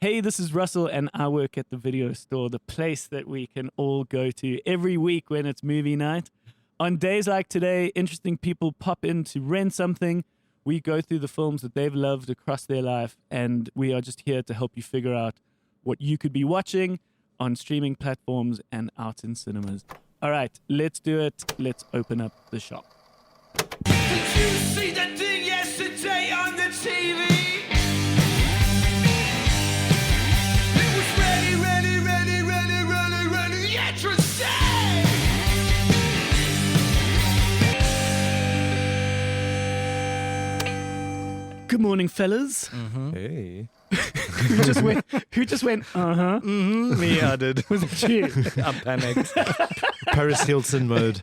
Hey, this is Russell, and I work at the video store, the place that we can all go to every week when it's movie night. On days like today, interesting people pop in to rent something. We go through the films that they've loved across their life, and we are just here to help you figure out what you could be watching on streaming platforms and out in cinemas. All right, let's do it. Let's open up the shop. Did you see that thing yesterday on the TV? It was ready, yeah, to say. Good morning, fellas. Hey. Who just went, uh-huh? Me, I did. Was it you? I panicked. Paris Hilton mode.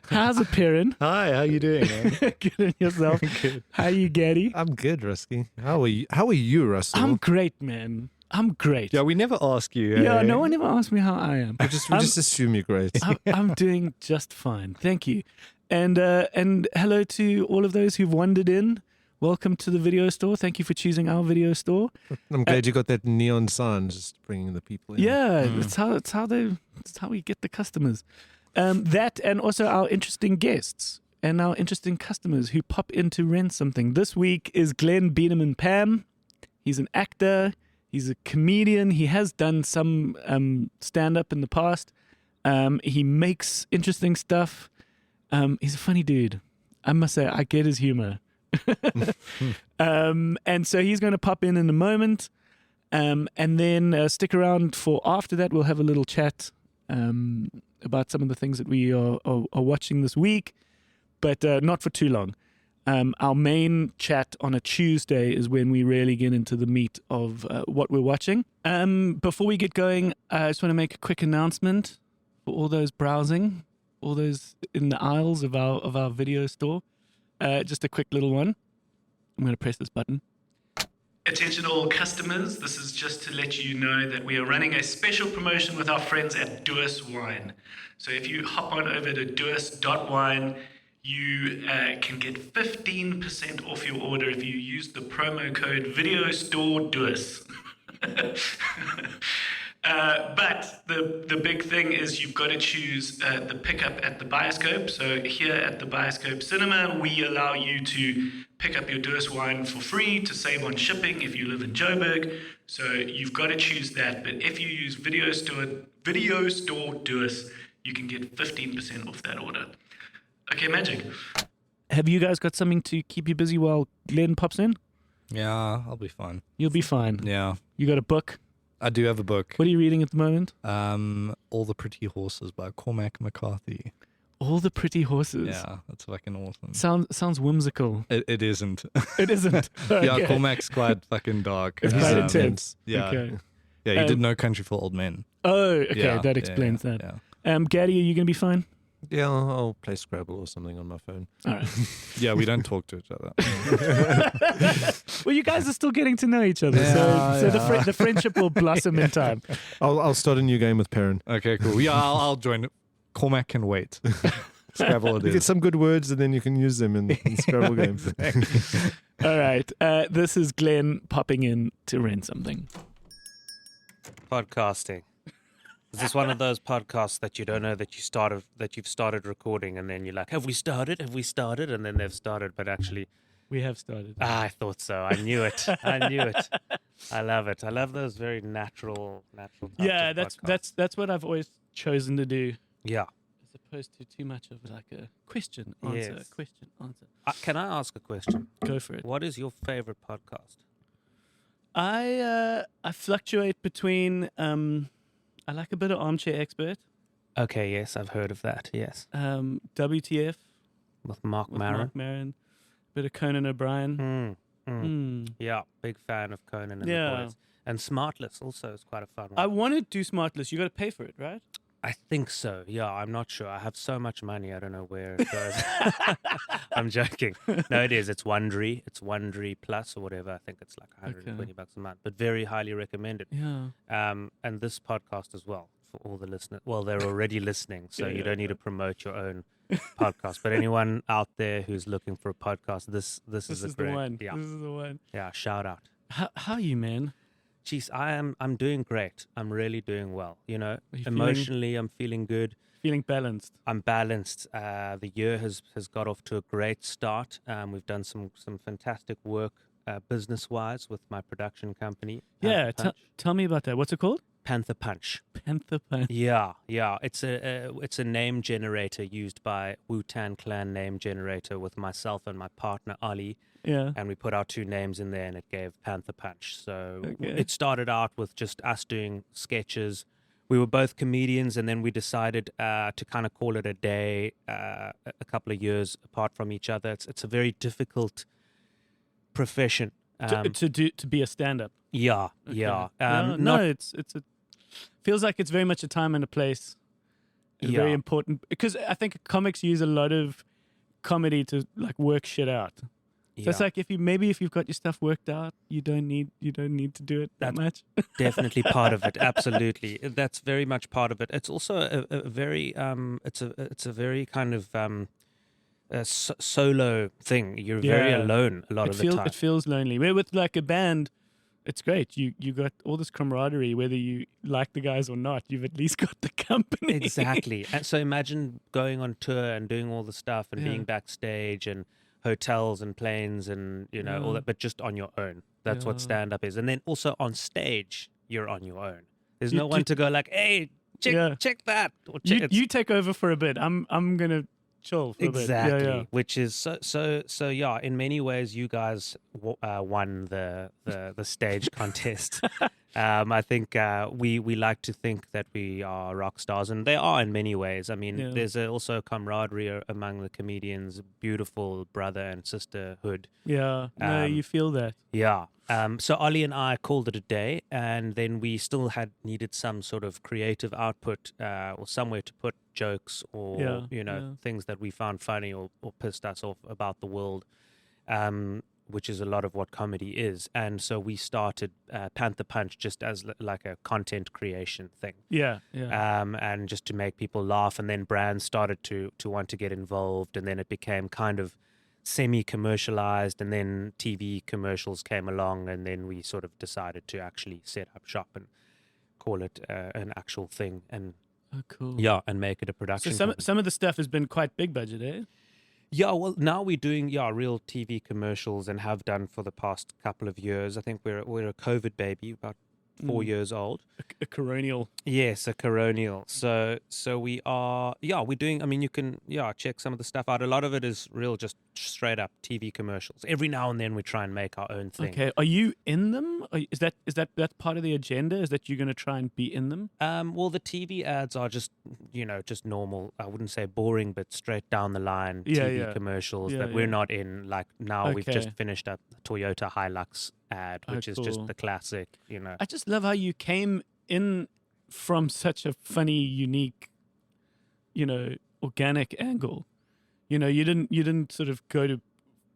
How's it, Perrin? Hi, how you doing, man? Good on yourself. Good. How you, Gaddy? I'm good, Rusky. How are you, Russell? I'm great, man. I'm great. Yeah, we never ask you. Yeah, hey? no one ever asked me how I am. we just assume you're great. I'm doing just fine. Thank you. And hello to all of those who've wandered in. Welcome to the video store. Thank you for choosing our video store. I'm glad you got that neon sign, just bringing the people in. Yeah, that's how we get the customers. That and also our interesting guests and our interesting customers who pop in to rent something. This week is Glen Biderman-Pam. He's an actor. He's a comedian. He has done some stand-up in the past. He makes interesting stuff. He's a funny dude. I must say, I get his humor. And so he's going to pop in a moment. And then stick around for after that. We'll have a little chat about some of the things that we are watching this week, but not for too long. Our main chat on a Tuesday is when we really get into the meat of what we're watching. Before we get going, I just want to make a quick announcement for all those browsing, all those in the aisles of our video store. Just a quick little one. I'm going to press this button. Attention all customers, this is just to let you know that we are running a special promotion with our friends at Duis Wine. So if you hop on over to duis.wine, you can get 15% off your order if you use the promo code VideoStoreDuis. But the big thing is you've got to choose the pickup at the Bioscope. So here at the Bioscope Cinema, we allow you to pick up your Duis wine for free to save on shipping if you live in Joburg. So you've got to choose that. But if you use Video Store Duis, you can get 15% off that order. Okay, magic. Have you guys got something to keep you busy while Glenn pops in? Yeah, I'll be fine. You'll be fine. Yeah. You got a book? I do have a book. What are you reading at the moment? All the Pretty Horses by Cormac McCarthy. All the Pretty Horses. Yeah, that's fucking awesome. Sounds whimsical. It isn't. It isn't. Okay. Yeah, Cormac's quite fucking dark. It's quite intense. Yeah. Okay. Yeah, he did No Country for Old Men. Oh, okay. Yeah, that explains that. Yeah. Gaddy, are you going to be fine? Yeah, I'll play Scrabble or something on my phone. All right. Yeah, we don't talk to each other. Well, you guys are still getting to know each other, so the friendship will blossom in time. I'll start a new game with Perrin. Okay, cool. Yeah, I'll join. Cormac can wait. Scrabble it You is. get some good words and then you can use them in Scrabble games. All right. This is Glenn popping in to rent something. Podcasting. Is this one of those podcasts that you don't know that you've started recording and then you're like, have we started? And then they've started, but actually, We have started. I thought so. I knew it. I love it. I love those very natural. Types Yeah, of that's podcasts. that's what I've always chosen to do, Yeah. as opposed to too much of like a question answer, Yes. question answer. Can I ask a question? Go for it. What is your favorite podcast? I fluctuate between I like a bit of Armchair Expert, Okay, yes, I've heard of that. Yes, WTF with Mark with Maron. Mark Maron, a bit of Conan O'Brien. Yeah, big fan of Conan and Yeah. the Boys. And Smartless also is quite a fun one. I want to do Smartless. You got to pay for it, right? I think so. Yeah, I'm not sure. I have so much money, I don't know where it goes. I'm joking. No, it is. It's Wondery. It's Wondery Plus or whatever. I think it's like $120 a month, but very highly recommended. Yeah. And this podcast as well for all the listeners. Well, they're already listening, so you don't need to promote your own podcast. But anyone out there who's looking for a podcast, this is This a is great the one. Yeah, This is the one. yeah. Shout out. How are you, man? Geez, I'm doing great. I'm really doing well. You know, you emotionally, I'm feeling good. Feeling balanced. I'm balanced. The year has got off to a great start. We've done some fantastic work business wise with my production company. Yeah, Panther Punch. tell me about that. What's it called? Panther Punch. Panther Punch. Yeah. It's a name generator used by Wu-Tang Clan name generator with myself and my partner Ali. Yeah. And we put our two names in there and it gave Panther Punch. So Okay. it started out with just us doing sketches. We were both comedians, and then we decided to kind of call it a day a couple of years apart from each other. It's a very difficult profession. To be a stand-up. Yeah. No, it's a feels like it's very much a time and a place. And very Yeah. important because I think comics use a lot of comedy to like work shit out. So it's like if you've got your stuff worked out, you don't need to do it that much. Definitely part of it. Absolutely, that's very much part of it. It's also a very it's a very kind of solo thing. You're very Yeah. alone a lot of the time. It feels lonely. Where with like a band, it's great. You got all this camaraderie, whether you like the guys or not. You've at least got the company. Exactly. And so imagine going on tour and doing all the stuff and Yeah. being backstage and hotels and planes and all that, but just on your own. That's what Yeah. stand-up is. And then also on stage, you're on your own. There's You- no one to go like, hey, check that. Or check, You take over for a bit. I'm gonna chill for a bit. exactly, Yeah. which is so. Yeah, in many ways, you guys won the stage contest. I think we like to think that we are rock stars, and they are in many ways. I mean, Yeah. there's also camaraderie among the comedians, beautiful brother and sisterhood. Yeah. No, you feel that. Yeah. So Ollie and I called it a day, and then we still needed some sort of creative output or somewhere to put jokes or Yeah. things that we found funny or pissed us off about the world, which is a lot of what comedy is. And so we started Panther Punch just as like a content creation thing. Yeah. And just to make people laugh, and then brands started to want to get involved, and then it became kind of semi-commercialized, and then TV commercials came along, and then we sort of decided to actually set up shop and call it an actual thing, and Oh, cool. and make it a So production some company. some of the stuff has been quite big budget, eh? Yeah, well, now we're doing real TV commercials and have done for the past couple of years. I think we're a COVID baby, about 4 years old. A coronial. Yes, a coronial. So we are, we're doing, I mean, you can, check some of the stuff out. A lot of it is real, just straight up TV commercials. Every now and then we try and make our own thing. Okay. Are you in them? Is that part of the agenda? Is that you're going to try and be in them? Well, the TV ads are just, just normal. I wouldn't say boring, but straight down the line TV commercials Yeah, that we're not in. Like now we've just Okay. finished a Toyota Hilux ad, which is cool. just the classic, I just love how you came in from such a funny, unique, organic angle. You didn't sort of go to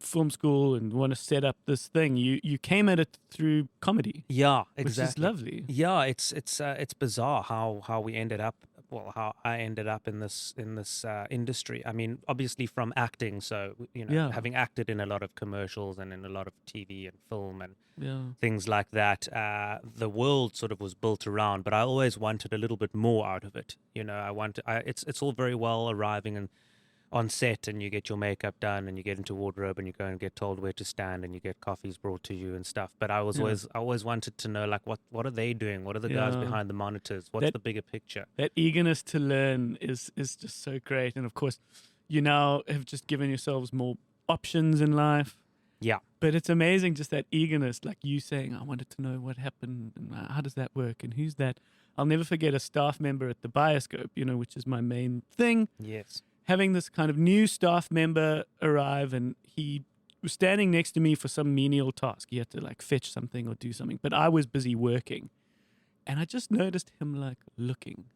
film school and want to set up this thing. You came at it through comedy, Yeah, which exactly. is lovely. Yeah, it's bizarre how we ended up. Well, how I ended up in this industry. I mean, obviously from acting. So Yeah. having acted in a lot of commercials and in a lot of TV and film and Yeah. things like that, the world sort of was built around. But I always wanted a little bit more out of it. It's all very well arriving on set, and you get your makeup done, and you get into wardrobe, and you go and get told where to stand, and you get coffees brought to you and stuff. But I was always wanted to know, like, what are they doing? What are the guys Yeah. behind the monitors? What's the bigger picture? That eagerness to learn is just so great. And of course, you now have just given yourselves more options in life. Yeah. But it's amazing, just that eagerness, like you saying, I wanted to know what happened and how does that work and who's that? I'll never forget a staff member at the Bioscope, which is my main thing. Yes. Having this kind of new staff member arrive, and he was standing next to me for some menial task. He had to like fetch something or do something, but I was busy working. And I just noticed him like looking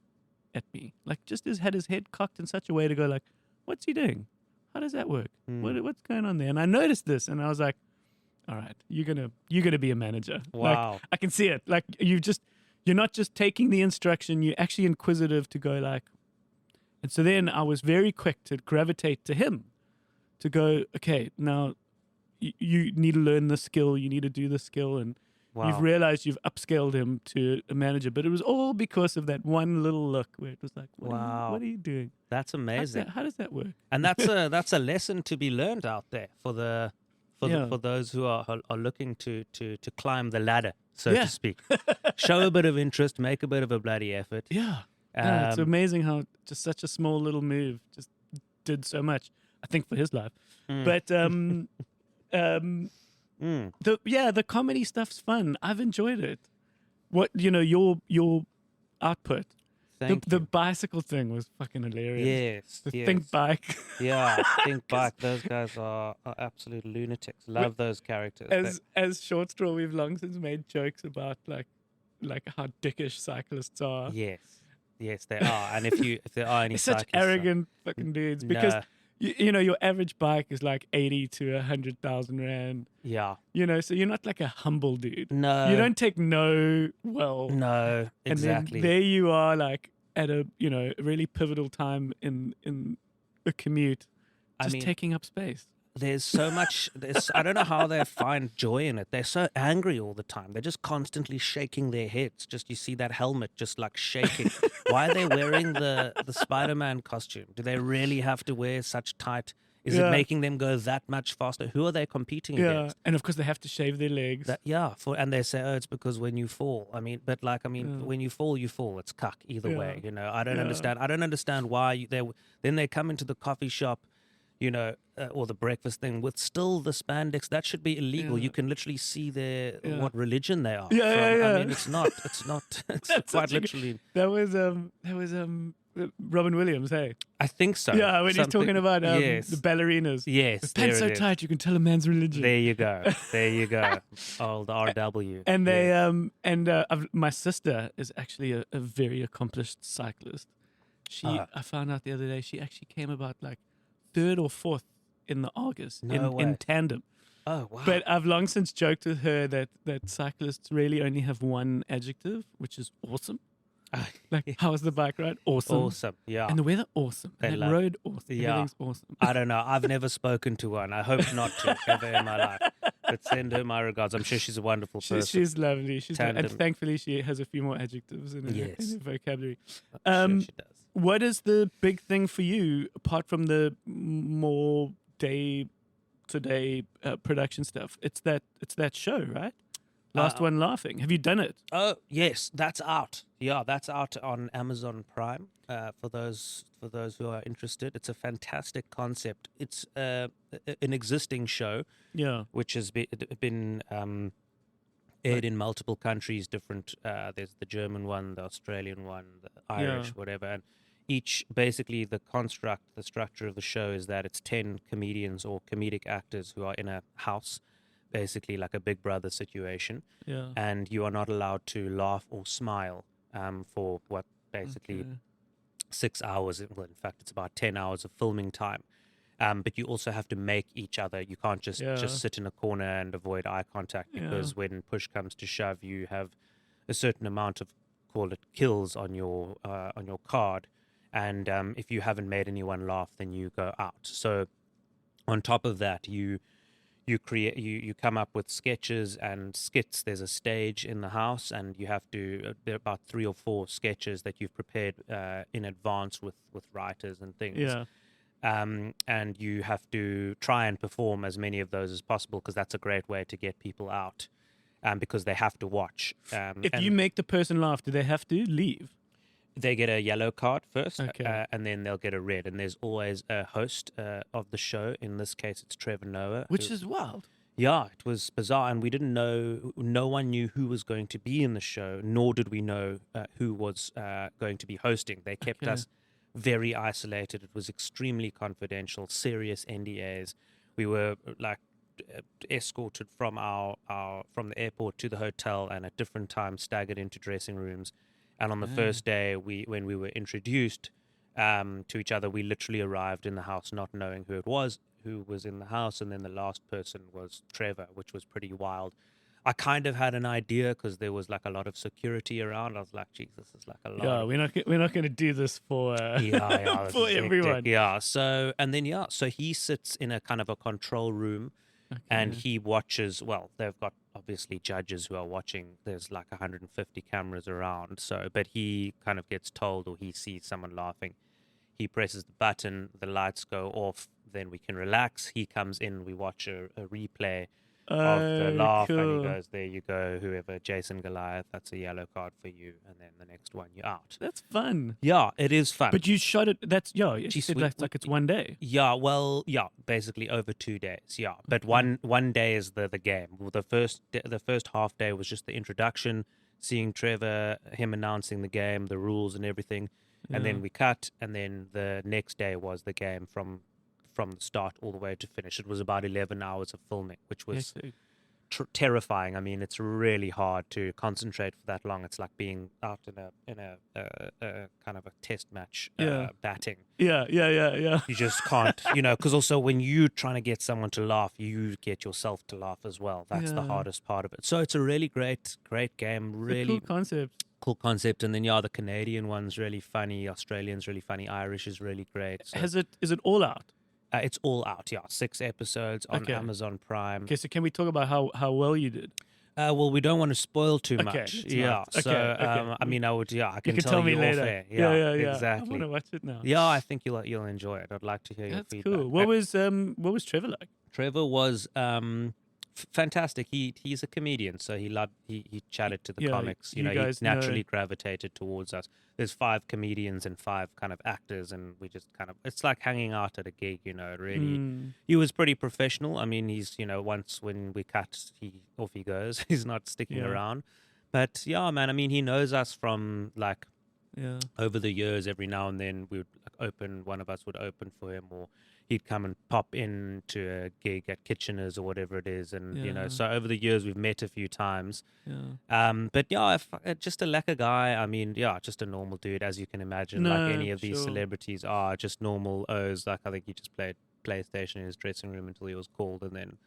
at me, like just had his head cocked in such a way to go like, what's he doing? How does that work? What's going on there? And I noticed this, and I was like, all right, you're gonna be a manager. Wow. Like, I can see it. Like you're not just taking the instruction, you're actually inquisitive to go like. And so then I was very quick to gravitate to him, to go, okay, now you need to learn this skill, you need to do this skill, and Wow. you've realized you've upscaled him to a manager, but it was all because of that one little look where it was like, Wow. what are you doing? That's amazing. How does that work? And that's a lesson to be learned out there for Yeah. for those who are looking to climb the ladder, so Yeah. to speak. Show a bit of interest, make a bit of a bloody effort. Yeah. Yeah, it's Um, amazing how just such a small little move just did so much, I think, for his life. Mm. But mm. the comedy stuff's fun. I've enjoyed it. What your output. Thank The you. bicycle thing was fucking hilarious. Yes. The yes. think bike. Yeah, think back. Those guys are absolute lunatics. Love those characters. As Short Straw, we've long since made jokes about like how dickish cyclists are. Yes, they are. And if there are any They're such cyclists, arrogant fucking dudes because no. your average bike is like 80 to 100,000 rand. Yeah. So you're not like a humble dude. No. You don't take no well. No. And Exactly. then there you are, like at a really pivotal time in a commute, I just mean, taking up space. there's so much. I don't know how they find joy in it. They're so angry all the time. They're just constantly shaking their heads. Just you see that helmet just like shaking. Why are they wearing the Spider-Man costume? Do they really have to wear such tight? Is it Yeah. making them go that much faster? Who are they competing Yeah, against? and of course they have to shave their legs. And they say, oh, it's because when you fall. Yeah. When you fall, you fall. It's cuck either way. Yeah. I don't Yeah. understand. I don't understand why then they come into the coffee shop, or the breakfast thing with still the spandex. That should be illegal. Yeah. You can literally see Yeah. what religion they are. Yeah, from. yeah, yeah. I mean, it's not. It's That's quite such a good- literally. That was Robin Williams, hey. I think so. Yeah, when he's Something- talking about yes, the ballerinas. yes, The pants so there it is. tight you can tell a man's religion. There you go. There you go. Old RW. And they Yes. my sister is actually a very accomplished cyclist. I found out the other day she actually came about like third or fourth in the Argus No way. in tandem. Oh wow. But I've long since joked with her that cyclists really only have one adjective, which is awesome. Like, how was the bike ride? Awesome. Awesome. Yeah. And the weather, awesome. They And that love- road, awesome. Yeah. Everything's awesome. I don't know. I've never spoken to one. I hope not to ever in my life. But send her my regards. I'm sure she's a wonderful person. She's lovely. And Tandem. thankfully, she has a few more adjectives in her, Yes. in her vocabulary. I'm sure she does. What is the big thing for you, apart from the more day-to-day production stuff? It's that show, right? Last One Laughing. Have you done it? Oh yes, that's out. Yeah, that's out on Amazon Prime. For those who are interested, it's a fantastic concept. It's an existing show Yeah. which has been aired in multiple countries. Different. There's the German one, the Australian one, the Irish, whatever. And each, basically, the structure of the show is that it's 10 comedians or comedic actors who are in a house, basically like a Big Brother situation, Yeah. and you are not allowed to laugh or smile for what basically Okay. 6 hours. Well, in fact, it's about 10 hours of filming time. But you also have to make each other. You can't just sit in a corner and avoid eye contact, because when push comes to shove, you have a certain amount of, call it, kills on your card, and if you haven't made anyone laugh, then you go out. So on top of that, you come up with sketches and skits. There's a stage in the house, and you have to. There are about 3 or 4 sketches that you've prepared in advance with writers and things. Yeah. And you have to try and perform as many of those as possible, because that's a great way to get people out, because they have to watch. If and you make the person laugh, do they have to leave? they get a yellow card first, Okay. and then they'll get a red. And there's always a host of the show. In this case, it's Trevor Noah. Which who- is wild. Yeah, it was bizarre, and we didn't know. No one knew who was going to be in the show, nor did we know who was going to be hosting. They kept Okay. us very isolated. It was extremely confidential, serious NDAs. We were escorted from from the airport to the hotel, and at different times staggered into dressing rooms. And on the first day, when we were introduced to each other, we literally arrived in the house not knowing who was in the house, and then the last person was Trevor, which was pretty wild. I kind of had an idea because there was like a lot of security around. I was like, "Geez, this is like a lot." Yeah, we're not going to do this for Yeah, this for is hectic. everyone. Yeah. So he sits in a kind of a control room, And he watches. Well, they've got obviously judges who are watching. There's like 150 cameras around. So, but he kind of gets told, or he sees someone laughing. He presses the button, the lights go off, then we can relax. He comes in, we watch a replay of the laugh, and he goes, there you go, whoever, Jason Goliath, that's a yellow card for you, and then the next one, you're out. That's fun. Yeah, it is fun. But you shot it, you Jeez, said that's like it's one day. Yeah, well, yeah, basically over 2 days. Yeah, but one day is the game. Well, the first half day was just the introduction, seeing Trevor, him announcing the game, the rules and everything, and then we cut, and then the next day was the game from the start all the way to finish. It was about 11 hours of filming, which was terrifying. I mean, it's really hard to concentrate for that long. It's like being out in a kind of a test match batting. Yeah. You just can't, because also when you're trying to get someone to laugh, you get yourself to laugh as well. That's the hardest part of it. So it's a really great game. Really cool concept. And then the Canadian one's really funny. Australian's really funny. Irish is really great. So. Is it all out? It's all out, 6 episods on Amazon Prime. Okay, so can we talk about how well you did? Well, we don't want to spoil too Okay, much. let's Yeah. not. So, Okay. I mean, I would, I can You can tell me you later. off air. Yeah. Exactly. I want to watch it now. Yeah, I think you'll enjoy it. I'd like to hear your That's feedback. cool. What was Trevor like? Trevor was fantastic. He's a comedian, so he chatted to the comics. you He guys naturally gravitated towards us. There's 5 comedians and 5 kind of actors, and we just kind of, it's like hanging out at a gig, really. He was pretty professional. I mean, he's, once when we cut, off he goes. He's not sticking around. But yeah, man, I mean, he knows us from like over the years. Every now and then we would one of us would open for him, or he'd come and pop into a gig at Kitchener's or whatever it is. And, so over the years we've met a few times. But just a lekker guy. I mean, just a normal dude, as you can imagine, like any of these celebrities are, just normal O's. Like I think he just played PlayStation in his dressing room until he was called. And then,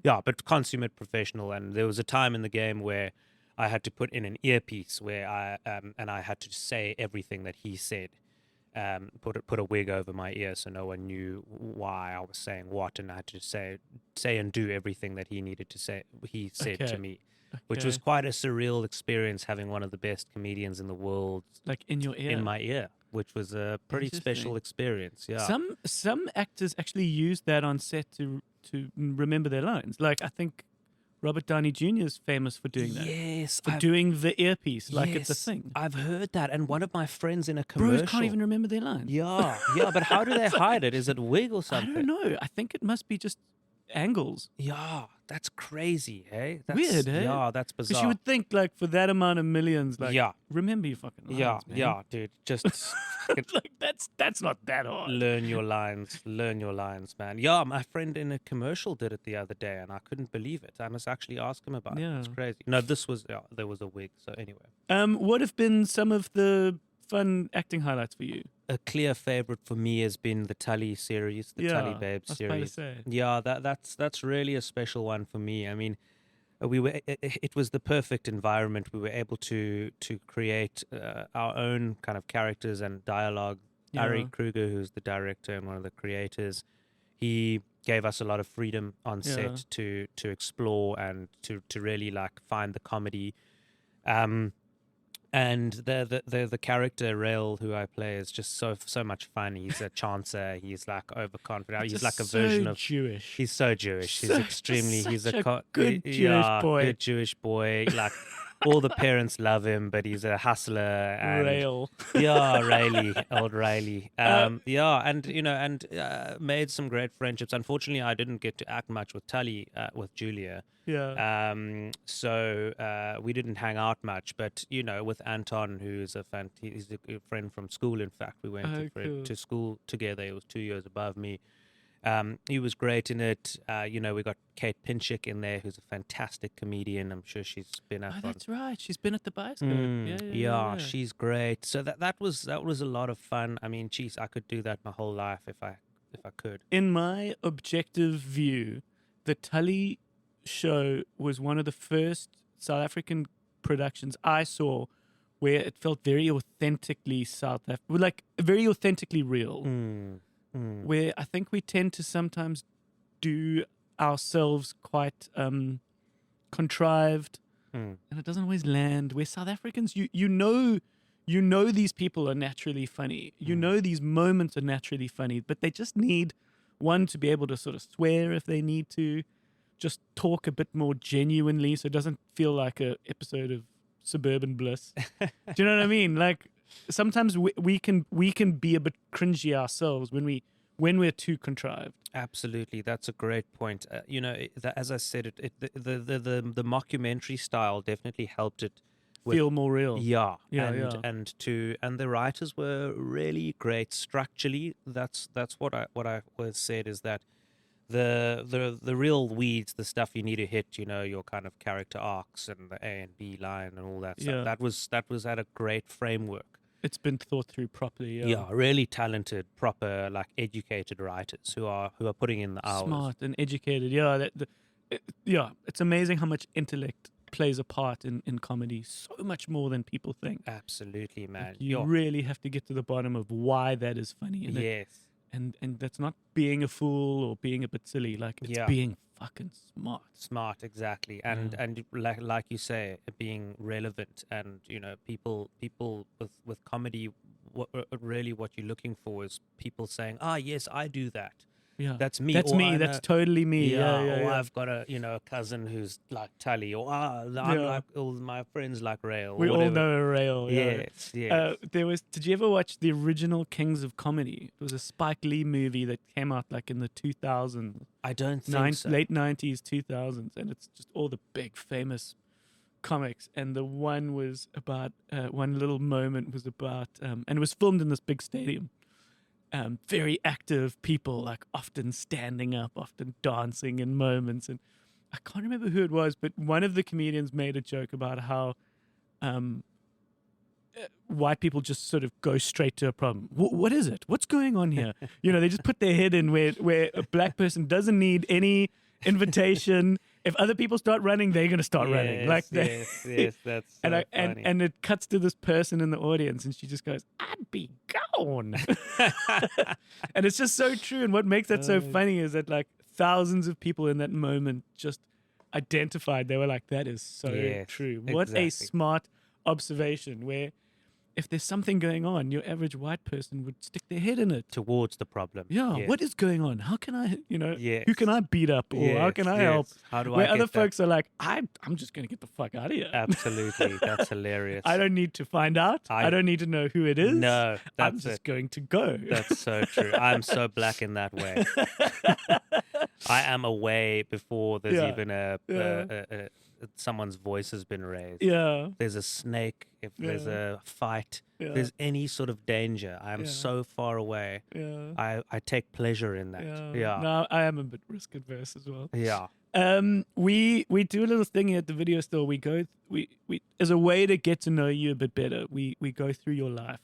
but consummate professional. And there was a time in the game where I had to put in an earpiece where I had to say everything that he said. Put a wig over my ear so no one knew why I was saying what, and I had to say and do everything that he needed to say. He said to me, which was quite a surreal experience, having one of the best comedians in the world, like in your ear, in my ear, which was a pretty special experience. Yeah, some actors actually use that on set to remember their lines. Like I think Robert Downey Jr. is famous for doing that. Yes. For doing the earpiece, like it's a thing. I've heard that. And one of my friends in a commercial. Bros can't even remember their lines. Yeah. But how do they hide it? Is it wig or something? I don't know. I think it must be just angles. Yeah, that's crazy, hey? That's weird, hey? Yeah, that's bizarre. Because you would think, like, for that amount of millions, like, remember your fucking lines, man. Dude. Just like that's not that hard. Learn your lines, man. Yeah, my friend in a commercial did it the other day, and I couldn't believe it. I must actually ask him about it. It's crazy. No, there was a wig. So anyway, what have been some of the fun acting highlights for you? A clear favorite for me has been the Tully series, the Tully Babes series. Yeah, that's really a special one for me. I mean, it was the perfect environment. We were able to create our own kind of characters and dialogue. Ari Kruger, who's the director and one of the creators, he gave us a lot of freedom on set to explore and to really like find the comedy. And the character Rail, who I play, is just so much fun. He's a chancer. He's like overconfident. He's like a version of Jewish. He's so Jewish. He's extremely. He's a good Jewish boy. Good Jewish boy. Like all the parents love him, but he's a hustler. And, Rail. Yeah, old Riley. And made some great friendships. Unfortunately, I didn't get to act much with Tully, with Julia. Yeah. So we didn't hang out much, but with Anton, who's he's a friend from school. In fact, we went to school together. He was 2 years above me. He was great in it. We got Kate Pinchik in there, who's a fantastic comedian. I'm sure she's been at. Oh, that's right. She's been at the Bioscope. Yeah, she's great. So that was a lot of fun. I mean, geez, I could do that my whole life if I could. In my objective view, the Tully show was one of the first South African productions I saw where it felt very authentically South African, like very authentically real. Where I think we tend to sometimes do ourselves quite contrived, Mm. and it doesn't always land. We're South Africans. You know these people are naturally funny. You know these moments are naturally funny, but they just need one to be able to sort of swear if they need to, just talk a bit more genuinely, so it doesn't feel like a episode of Suburban Bliss. Do you know what I mean? Like sometimes we can be a bit cringy ourselves when we're too contrived. Absolutely, that's a great point. As I said, the mockumentary style definitely helped it Feel more real. Yeah, Yeah, and the writers were really great structurally. That's what I always said is that the real weeds, the stuff you need to hit, your kind of character arcs and the A and B line and all that stuff. Yeah. That was at a great framework. It's been thought through properly. Yeah, really talented, proper, like educated writers who are putting in the hours. Smart and educated. Yeah, it's amazing how much intellect plays a part in comedy. So much more than people think. Absolutely, man. Like, you really have to get to the bottom of why that is funny. And Yes. And that's not being a fool or being a bit silly. Like it's being fucking smart. Smart, exactly, and like you say, being relevant, and people with comedy, what you're looking for is people saying, yes, I do that. Yeah, that's me. That's or me. That's totally me. Yeah. Or I've got a cousin who's like Tully, or I'm like all my friends like Rail. We all know a Rail. Yes, yes. Did you ever watch the original Kings of Comedy? It was a Spike Lee movie that came out like in the 2000s. I don't think so. Late 90s, 2000s, and it's just all the big famous comics. And the one was about one little moment was about, and it was filmed in this big stadium. Very active people, like often standing up, often dancing in moments. And I can't remember who it was, but one of the comedians made a joke about how white people just sort of go straight to a problem. What is it? What's going on here? They just put their head in where a black person doesn't need any invitation. If other people start running, they're going to start running. Like yes, that's so and funny. and it cuts to this person in the audience, and she just goes, "I'd be gone." And it's just so true. And what makes that so funny is that like thousands of people in that moment just identified. They were like, "That is so true." What a smart observation. Where if there's something going on, your average white person would stick their head in it. Towards the problem. Yeah, Yes. what is going on? How can I, Yes. who can I beat up, or how can I help? How do Where I other get that? folks are like, I'm just going to get the fuck out of here. Absolutely, that's hilarious. I don't need to find out. I don't need to know who it is. No, I'm that's just it. going to go. That's so true. I'm so black in that way. I am away before there's even a someone's voice has been raised. Yeah. There's a snake. If there's a fight, if there's any sort of danger, I am so far away. Yeah. I take pleasure in that. Yeah. No, I am a bit risk adverse as well. Yeah. We do a little thing here at the video store. We as a way to get to know you a bit better. We go through your life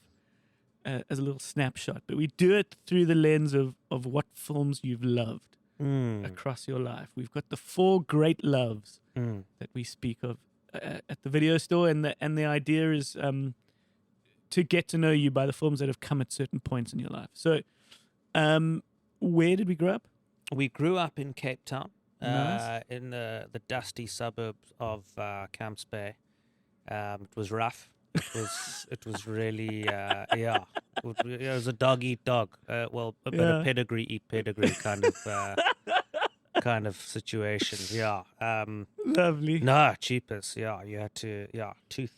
as a little snapshot, but we do it through the lens of what films you've loved across your life. We've got the 4 great loves that we speak of at the video store, and the idea is to get to know you by the films that have come at certain points in your life. So, where did we grow up? We grew up in Cape Town, Nice. in the dusty suburbs of Camps Bay. It was rough. It was really It was a dog eat dog. A bit of pedigree eat pedigree kind of situation. Yeah. Lovely. No, cheapest. Yeah, you had to. Yeah, tooth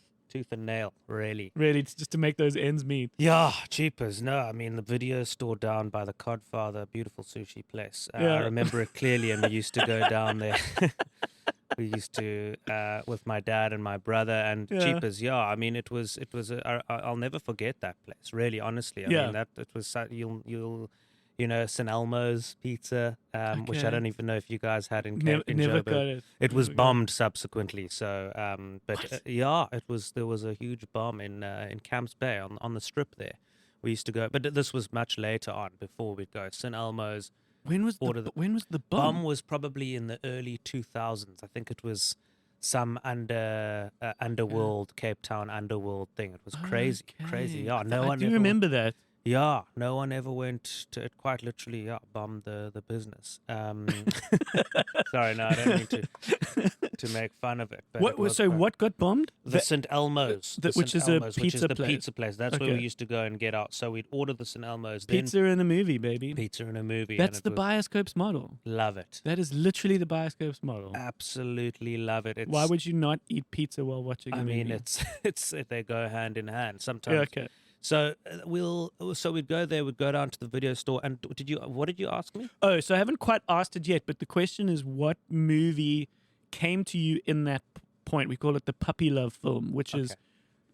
and nail. Really. Really, it's just to make those ends meet. Yeah, cheapers. No, I mean the video store down by the Codfather, beautiful sushi place. I remember it clearly, and we used to go down there. We used to with my dad and my brother, and cheapers. Yeah, I mean it was. I'll never forget that place. Really, honestly. I mean that it was. You'll. St. Elmo's Pizza, which I don't even know if you guys had in Never Joburg. got it. It was bombed subsequently. So, it was. There was a huge bomb in Camps Bay on the strip there. We used to go, but this was much later on. Before we'd go, St. Elmo's. When was the bomb? Bomb was probably in the early 2000s. I think it was some underworld, Cape Town underworld thing. It was crazy. Yeah, no one. I do remember that. Yeah, no one ever went to it. Quite literally, bombed the business. Sorry, no, I don't mean to make fun of it. But it was So quite- what got bombed? The St. Elmo's, the which St. is a Elmo's, which is pizza the place. pizza place. That's where we Okay. used to go and get out. So we'd order the St. Elmo's, Pizza in a movie, baby. then pizza in a movie. That's and the it was- Bioscope's model. Love it. That is literally the Bioscope's model. Absolutely love it. It's, Why would you not eat pizza while watching a I mean, movie? it's they go hand in hand sometimes. Yeah, okay. So we'd go there. We'd go down to the video store. And what did you ask me? Oh, so I haven't quite asked it yet, but the question is, what movie came to you in that point? We call it the puppy love film, which is Okay.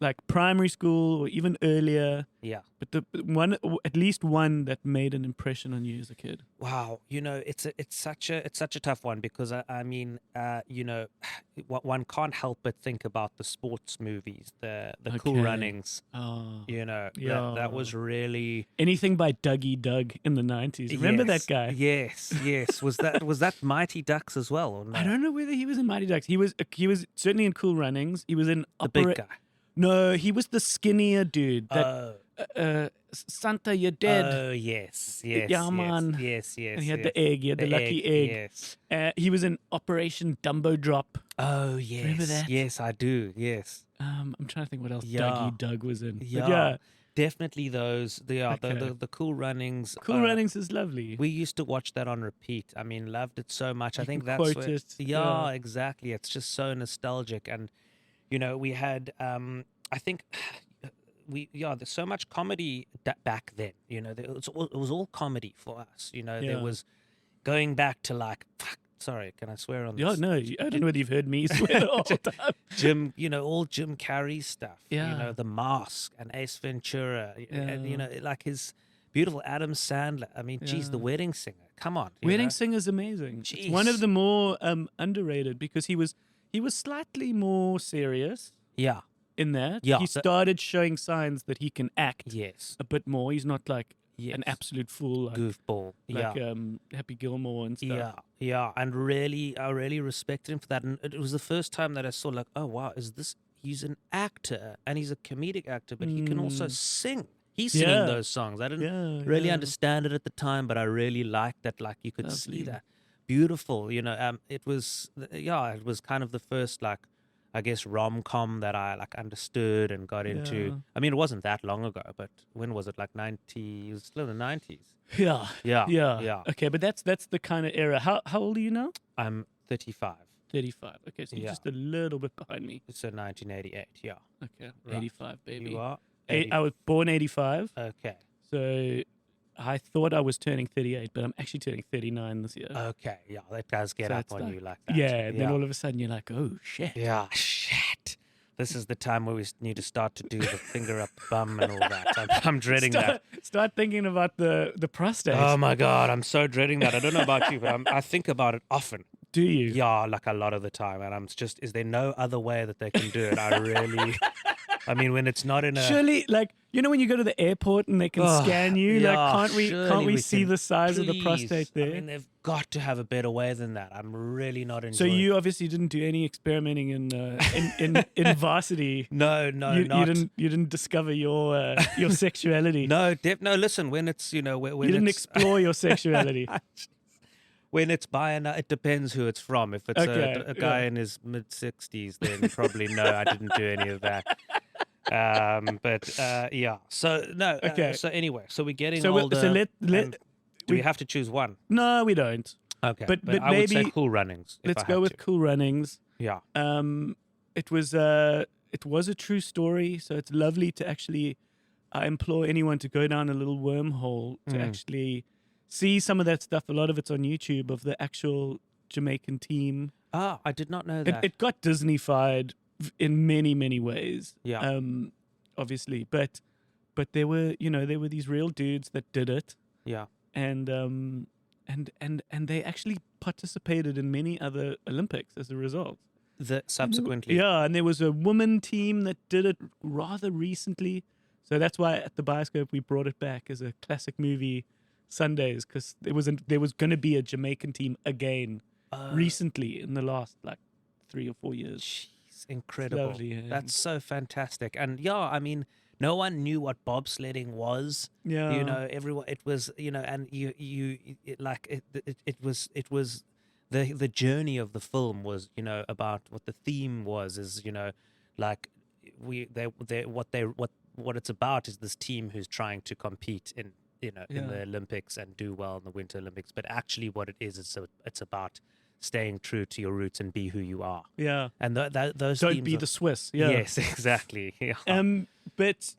like primary school or even earlier, Yeah. but the one, at least one that made an impression on you as a kid. Wow, it's such a tough one because I mean, one can't help but think about the sports movies, the Cool Okay. Runnings. Oh, That was really anything by Dougie Doug in the 90s. Remember that guy? Yes. Was that Mighty Ducks as well? Or no? I don't know whether he was in Mighty Ducks. He was certainly in Cool Runnings. He was in The big guy. No, he was the skinnier dude. That Santa, you're dead. Oh yes. Yeah, man. Yes. And he had the egg. He had the lucky egg. Yes. He was in Operation Dumbo Drop. Oh yes. Remember that? Yes, I do. Yes. I'm trying to think what else Yeah. Dougie Doug was in. But Yeah. Definitely those. Okay. The Cool Runnings. Cool Runnings is lovely. We used to watch that on repeat. I mean, loved it so much. I You think can that's quote where, it. yeah, Yeah. exactly. It's just so nostalgic, and we had. I think there's so much comedy back then. It was all comedy for us. There Yeah. was going back to like. Sorry, can I swear on Yeah, this? no, I don't know whether you've heard me swear the whole time. All Jim Carrey stuff. Yeah. The Mask and Ace Ventura, and Yeah. like his beautiful Adam Sandler. I mean, geez, The Yeah. Wedding Singer. Come on, you Wedding know? Singer's amazing. It's one of Jeez. the more underrated because he was slightly more serious Yeah. in that. Yeah, He that- started showing signs that he can act Yes. a bit more. He's not like Yes. an absolute fool like, Goofball. like Yeah. Happy Gilmore and stuff. Yeah. And I really respected him for that. And it was the first time that I saw like, oh wow, he's an actor and he's a comedic actor, but he can also sing. He's singing Yeah. those songs. I didn't Yeah, really yeah. understand it at the time, but I really liked that. Like you could see Lovely. that. Beautiful. It was kind of the first like, I guess, rom-com that I like understood and got into. Yeah. I mean, it wasn't that long ago, but when was it? Like 90s? It was still in the 90s. Yeah. Yeah. Yeah. Okay, but that's the kind of era. How old are you now? I'm 35. 35. Okay, so you're Yeah. just a little bit behind me. It's a 1988. Yeah. Okay, Right. 85, baby. You are? I was born 85, Okay. so I thought I was turning 38, but I'm actually turning 39 this year. Okay. Yeah. That does get So up it's on like- you like that. Yeah, and then all of a sudden you're like, oh, shit. Yeah. Shit. This is the time where we need to start to do the finger up bum and all that. I'm dreading that. Start thinking about the prostate. Oh my God. I'm so dreading that. I don't know about you, but I think about it often. Do you? Yeah, like a lot of the time. And I'm just, is there no other way that they can do it? I mean, when it's not in a. Surely, like, when you go to the airport and they can Oh, scan you, yeah, like, surely can't we we see can- the size of the Please. prostate there? I mean, they've got to have a better way than that. I'm really not enjoying So you obviously didn't do any experimenting in varsity. No, you not. you didn't discover your sexuality. No, no, listen, when it's, when you didn't it's, explore your sexuality. when it's by and it depends who it's from. If it's Okay, a guy yeah. in his mid-60s, then probably no, I didn't do any of that. Yeah. So no. Okay. So anyway, so we're getting So older. let and do we have to choose one? no, we don't. Okay. But I would say maybe- Cool Runnings. if Let's I go had with to. Cool Runnings. Yeah. It was a true story, so it's lovely to actually. I implore anyone to go down a little wormhole to actually see some of that stuff. A lot of it's on YouTube of the actual Jamaican team. Ah, I did not know that. It got Disney-fied in many, many ways. Yeah. Obviously, but there were these real dudes that did it, Yeah. and they actually participated in many other Olympics as a result. Subsequently. Yeah, and there was a woman team that did it rather recently. So that's why at the Bioscope we brought it back as a classic movie Sundays, because there was going to be a Jamaican team again recently in the last like 3 or 4 years. Jeez, incredible. lovely, yeah. That's so fantastic. And yeah, I mean, no one knew what bobsledding was. Yeah. You know, everyone. It was, you know, and it was the journey of the film was, you know, about what the theme was is, you know, like what it's about is this team who's trying to compete in, you know, in the Olympics and do well in the Winter Olympics. But actually, what it is it's about staying true to your roots and be who you are. Yeah. And those Don't themes be are- the Swiss. Yeah. Yes, exactly. Yeah. But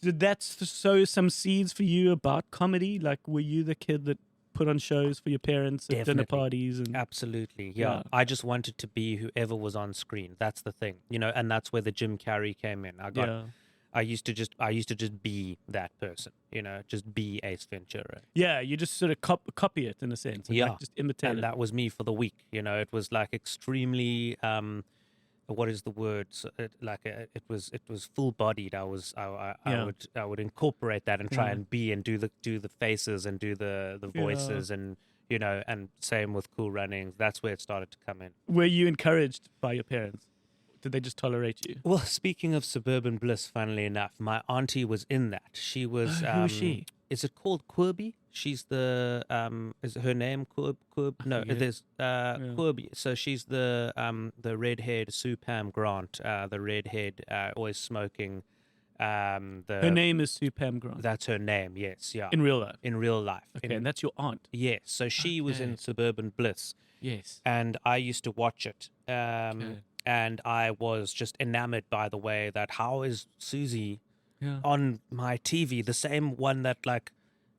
did that sow some seeds for you about comedy? Like, were you the kid that put on shows for your parents at dinner Definitely. parties? And Absolutely, yeah. Yeah. I just wanted to be whoever was on screen. That's the thing, you know, and that's where the Jim Carrey came in. I used to just be that person, you know, just be Ace Ventura. yeah, you just sort of copy it in a sense. And, Yeah. like, just imitate And it. that was me for the week, you know. It was like extremely what is the word? It was full bodied. I would incorporate that and try and be and do the faces and do the voices and, you know, and same with Cool Runnings. That's where it started to come in. Were you encouraged by your parents? Did they just tolerate you? Well, speaking of suburban bliss, funnily enough, my auntie was in that. She was. Who was she? Is it called Quirby? She's the. Is her name Quirb? No, forget. there's Quirby. So she's the red-haired Sue Pam Grant, the red-haired, always smoking. Her name is Sue Pam Grant. That's her name. Yes, yeah. In real life. In real life. Okay, and that's your aunt. Yes. So she was in Okay. Suburban Bliss, Yes. and I used to watch it. And I was just enamored by the way that how is Susie Yeah. on my TV, the same one that like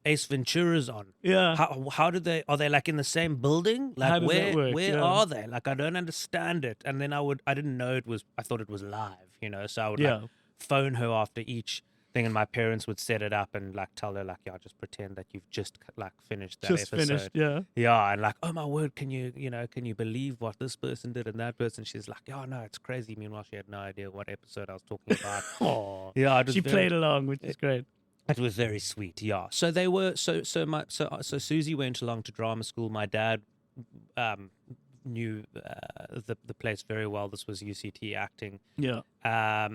Ace Ventura's on. Yeah. How do they are they like in the same building? Like How does that work? where Yeah. are they? Like I don't understand it. And then I didn't know it was I thought it was live, you know. So I would like phone her after each thing and my parents would set it up and like tell her like, yeah, just pretend that you've just like finished that Just episode. finished, yeah. Yeah, and like, oh my word, can you believe what this person did and that person? She's like, oh no, it's crazy. Meanwhile, she had no idea what episode I was talking about. Oh, Yeah, I just she played along, which is great. It was very sweet. Yeah. So they were so Susie went along to drama school. My dad knew the place very well. This was UCT acting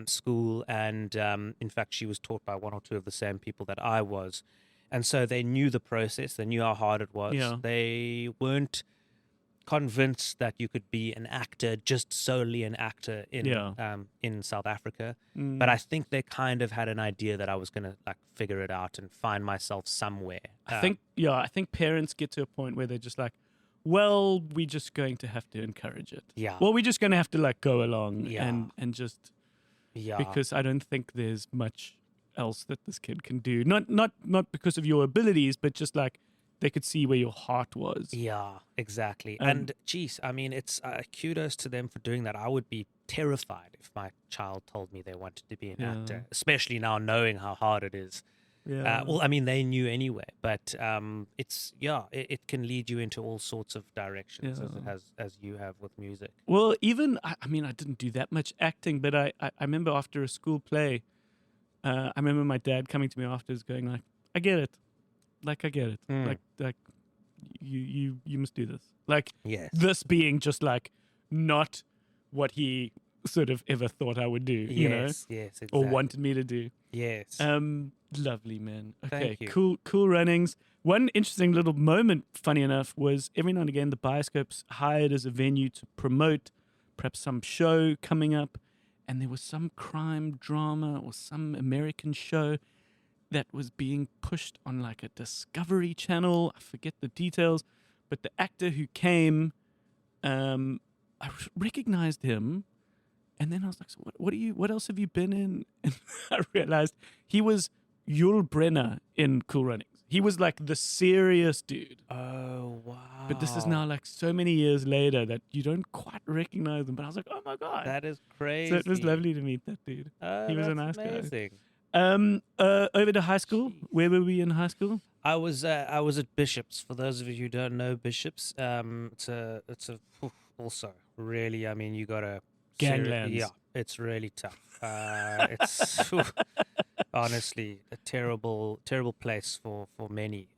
school, and in fact, she was taught by one or two of the same people that I was, and so they knew the process. They knew how hard it was. Yeah. They weren't convinced that you could be an actor, just solely an actor in South Africa. But I think they kind of had an idea that I was going to like figure it out and find myself somewhere. I think parents get to a point where they're just like, well, we're just going to have to encourage it. Yeah. Well, we're just going to have to like go along Yeah. and just Yeah. because I don't think there's much else that this kid can do. Not because of your abilities, but just like they could see where your heart was. Yeah, exactly. And geez, I mean, it's kudos to them for doing that. I would be terrified if my child told me they wanted to be an actor, especially now knowing how hard it is. Yeah. Well, I mean, they knew anyway, but it can lead you into all sorts of directions as it has, as you have with music. Well, even I mean, I didn't do that much acting, but I remember after a school play, I remember my dad coming to me afterwards, going like, "I get it, like I get it, like you must do this." Like Yes. this being just like not what he sort of ever thought I would do, you know, Yes, exactly. or wanted me to do. Yes. Lovely, man. Okay, Thank you. cool runnings. One interesting little moment, funny enough, was every now and again the Bioscope's hired as a venue to promote perhaps some show coming up, and there was some crime drama or some American show that was being pushed on like a Discovery Channel. I forget the details, but the actor who came, I recognized him. And then I was like, so what else have you been in? And I realized he was Yul Brenner in Cool Runnings. He was like the serious dude. Oh, wow. But this is now like so many years later that you don't quite recognize him. But I was like, oh my God. That is crazy. So it was lovely to meet that dude. Oh, He was a that's nice guy. amazing. Over to high school. Where were we in high school? I was at Bishop's. For those of you who don't know Bishop's, it's also really, I mean, you gotta Ganglands. Yeah, it's really tough. It's honestly a terrible place for many.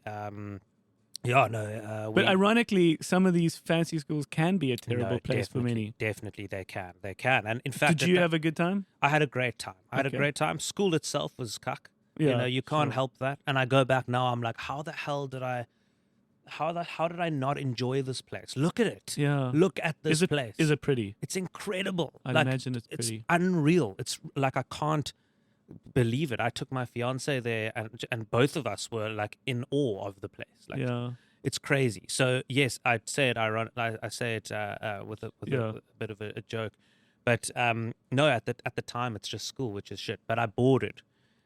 Yeah, no. But ironically, some of these fancy schools can be a terrible no, place for many. Definitely, they can. They can. And in fact, Did you have a good time? I had a great time. I had a Okay. great time. School itself was cuck. Yeah, you can't sure. help that. And I go back now. I'm like, how the hell did I? How did I not enjoy this place? Look at it. Yeah. Look at this place. Is it pretty? It's incredible. I'd imagine it's pretty. Unreal. It's like I can't believe it. I took my fiance there, and both of us were like in awe of the place. Like, Yeah. it's crazy. So yes, I say it I say it with a bit of a joke, but no, at the time it's just school, which is shit. But I boarded.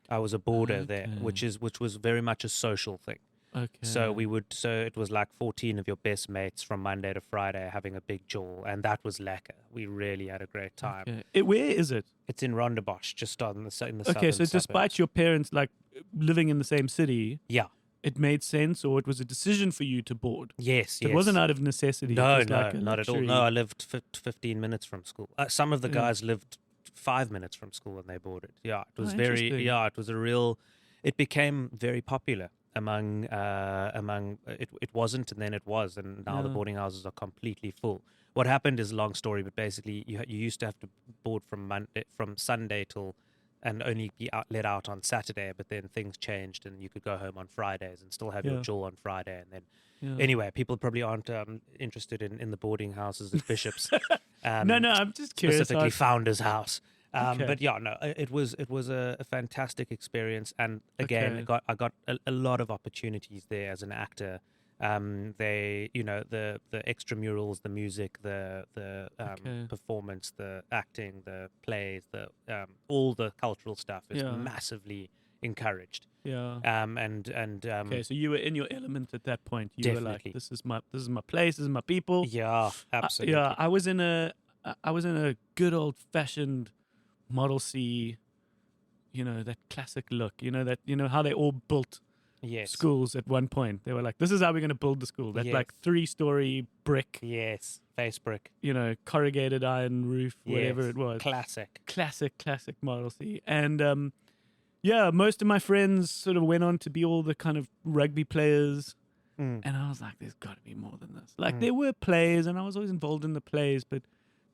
I was a boarder there, which was very much a social thing. Okay. So it was like 14 of your best mates from Monday to Friday having a big jaw, and that was lekker. We really had a great time. Okay. Where is it? It's in Rondebosch, just in the southern Okay, so suburbs. despite your parents like living in the same city, Yeah. it made sense, or it was a decision for you to board. Yes. It wasn't out of necessity. No, it was no, like a not at all. luxury. No, I lived 15 minutes from school. Some of the guys lived 5 minutes from school when they boarded. Yeah, it was interesting. it was a real. It became very popular among. It wasn't, and then it was, and now the boarding houses are completely full. What happened is a long story, but basically you used to have to board from Sunday till. And only be let out on Saturday, but then things changed, and you could go home on Fridays and still have your jaw on Friday. And then, anyway, people probably aren't interested in the boarding houses at Bishop's. No, I'm just curious. Specifically, how- Founder's House. Okay. But yeah, no, it was a fantastic experience, and again, I got a lot of opportunities there as an actor. They, the extramurals, the music, the performance, the acting, the plays, all the cultural stuff is massively encouraged. Yeah. Okay, So you were in your element at that point. You were like, Definitely. this is my place. This is my people. yeah, absolutely. I was in a good old fashioned Model C. That classic look. How they all built. Yes. Schools at one point. They were like, this is how we're going to build the school. That like 3-story brick, Yes, face brick. corrugated iron roof, whatever Yes. it was. Classic. Model C. And most of my friends sort of went on to be all the kind of rugby players. And I was like, there's got to be more than this. Like there were plays and I was always involved in the plays, but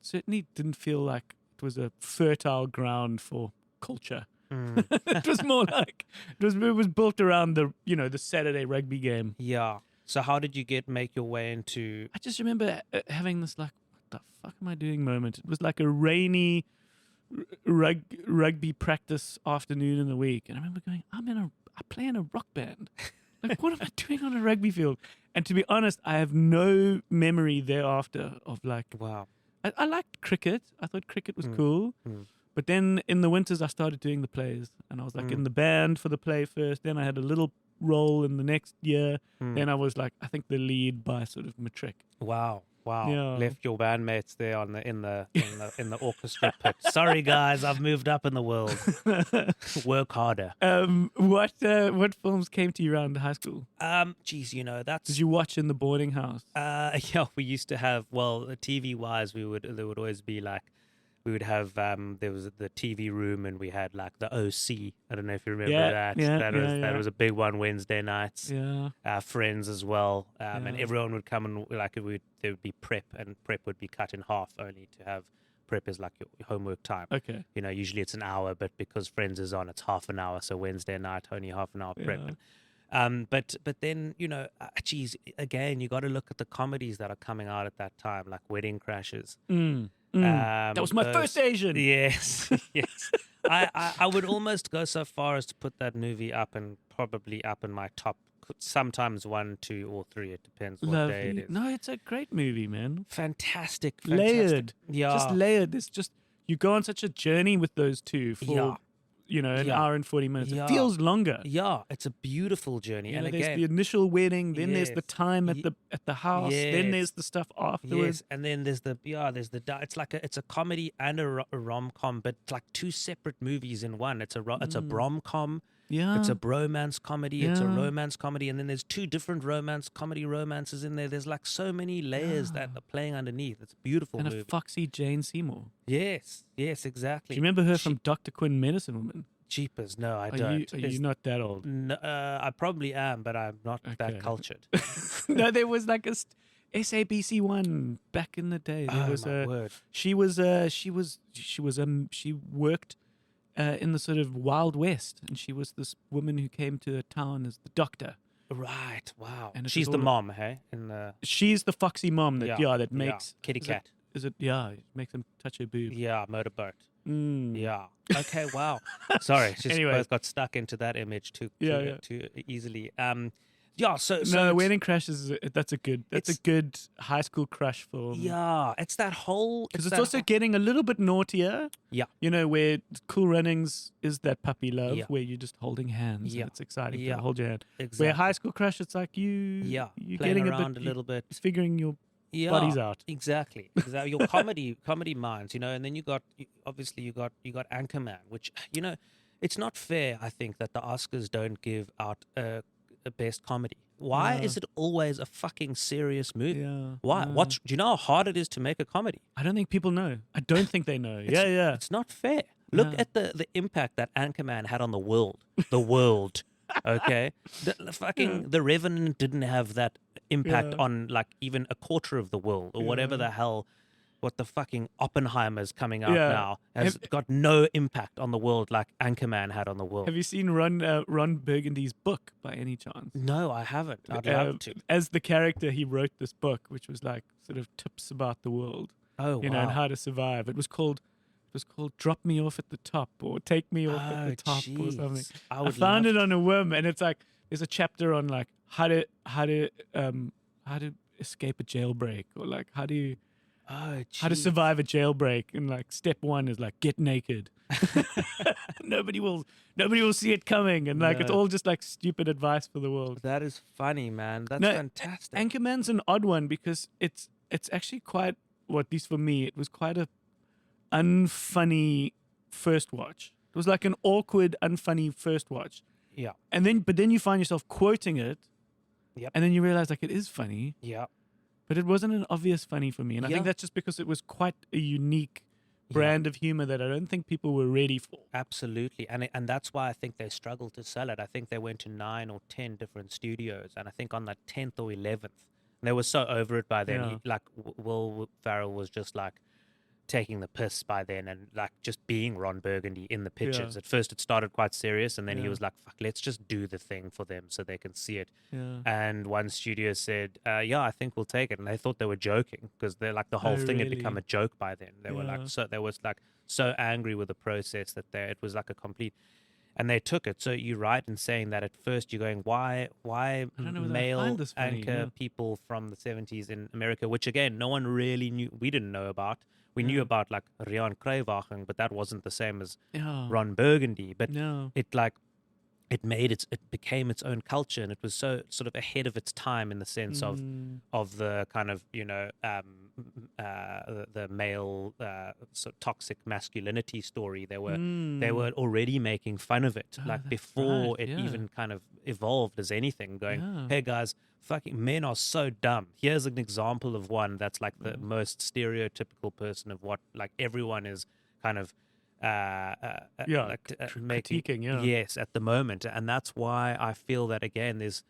certainly didn't feel like it was a fertile ground for culture. It was more like it was built around the Saturday rugby game. Yeah. So how did you make your way into? I just remember having this like, what the fuck am I doing moment. It was like a rainy rugby practice afternoon in the week, and I remember going, I play in a rock band. Like, what am I doing on a rugby field? And to be honest, I have no memory thereafter of like. Wow. I liked cricket. I thought cricket was cool. But then in the winters, I started doing the plays, and I was like in the band for the play first. Then I had a little role in the next year. Then I was like, I think the lead by sort of matric. Wow. Yeah. Left your bandmates there in the orchestra pit. Sorry guys, I've moved up in the world. Work harder. What films came to you around high school? Geez, that's. Did you watch in the boarding house? Yeah, we used to have. Well, TV wise, there would always be like. We would have there was the TV room, and we had like the OC. I don't know if you remember that. That was a big one Wednesday nights. Yeah. Friends as well, and everyone would come and there would be prep, and prep would be cut in half only to have prep as like your homework time. Okay. Usually it's an hour, but because Friends is on, it's half an hour. So Wednesday night only half an hour prep. Yeah. But then geez, again, you got to look at the comedies that are coming out at that time, like Wedding Crashers. That was my first Asian. Yes, yes. I would almost go so far as to put that movie up and probably up in my top. Sometimes 1, 2, or 3. It depends what day it is. No, it's a great movie, man. Fantastic. Layered. Yeah. Just layered. It's just you go on such a journey with those two for an hour and 40 minutes. Yeah. It feels longer. Yeah, it's a beautiful journey. And there's again, the initial wedding, then there's the Yes. time at the house, then Yes. there's the stuff afterwards. yes, and then there's it's like it's a comedy and a rom-com, but it's like two separate movies in one. It's a brom-com. Yeah. It's a bromance comedy. It's a Yeah. romance comedy, and then there's two different romances in there. There's like so many layers that are playing underneath. It's a beautiful and movie. a foxy Jane Seymour. Yes, exactly. Do you remember her from Dr. Quinn Medicine Woman? Jeepers, no, I Are don't. you not that old? No, I probably am, but I'm not Okay. that cultured. No, there was like a SABC one back in the day. There Oh was my a. word! She worked in the sort of Wild West, and she was this woman who came to a town as the doctor. Right, wow. And it She's was the all- mom, hey? In the She's the foxy mom that that makes kitty is cat. Is it makes them touch her boob? Yeah, motorboat. Mm. Yeah. Okay. Wow. Sorry, just Anyway. both got stuck into that image too easily. Yeah. So No, it's- Wedding Crashers. That's a It's- good high school crush film. Yeah, it's that whole. Because it's that also getting a little bit naughtier. Yeah. You know, where Cool Runnings is that puppy love, Yeah. where you're just holding hands. Yeah. And it's exciting Yeah. to hold your hand. exactly. Where High School Crush, it's like you're playing getting around a a little bit. figuring your Yeah, bodies out. Exactly. Your comedy minds, and then you got Anchorman, which it's not fair. I think that the Oscars don't give out a best comedy. Why Yeah. is it always a fucking serious movie? Yeah. Why? yeah. Do you know how hard it is to make a comedy? I don't think people know. I don't think they know. Yeah. It's not fair. Look Yeah. at the impact that Anchorman had on the world. The world. Okay? The Revenant didn't have that impact Yeah. on like even a quarter of the world or whatever Yeah. the hell. What the fucking Oppenheimer's coming out Yeah. now has got no impact on the world like Anchorman had on the world. Have you seen Ron Burgundy's book by any chance? No, I haven't. I'd love to. As the character, he wrote this book, which was like sort of tips about the world, Oh, and wow. how to survive. It was called "Drop Me Off at the Top" or "Take Me Off at the Top" or something. jeez. I I would found love it on a whim, and it's like there's a chapter on like how to escape a jailbreak, or like how to Oh, survive a jailbreak, and like step one is like get naked. nobody will see it coming, and like it's No. all just like stupid advice for the world. That is funny, man. That's No, fantastic. Anchorman's an odd one because it's actually quite, well, at least for me, it was quite a unfunny first watch. It was like an awkward, unfunny first watch, Yeah. but then you find yourself quoting it, Yep. and then you realize like it is funny, Yeah. but it wasn't an obvious funny for me, and I Yeah. think that's just because it was quite a unique brand of humor that I don't think people were ready for. Absolutely, and that's why I think they struggled to sell it. I think they went to 9 or 10 different studios, and I think on the 10th or 11th, they were so over it by then. Yeah. Will Ferrell was just like taking the piss by then, and like just being Ron Burgundy in the pictures. Yeah. At first, it started quite serious, and then he Yeah. was like, "Fuck, let's just do the thing for them so they can see it." Yeah. And one studio said, "Yeah, I think we'll take it." And they thought they were joking because they're like the whole Oh, thing had become really? a joke by then. They were Yeah. like so angry with the process that it was like a complete. And they took it. So you're right in saying that at first you're going, why don't know whether I male find this funny, anchor yeah. people from the 70s in America, which again, no one really knew. We didn't know about. We knew about like Rian Kruiwagen, but that wasn't the same as Yeah. Ron Burgundy. But No. it became its own culture, and it was so sort of ahead of its time in the sense of the kind of the male sort of toxic masculinity story. They were already making fun of it Oh, like that's before right, it yeah. even kind of evolved as anything. Going, Yeah. hey guys, fucking men are so dumb. Here's an example of one that's like the most stereotypical person of what like everyone is kind of making critiquing, yeah. yes at the moment, and that's why I feel that again there's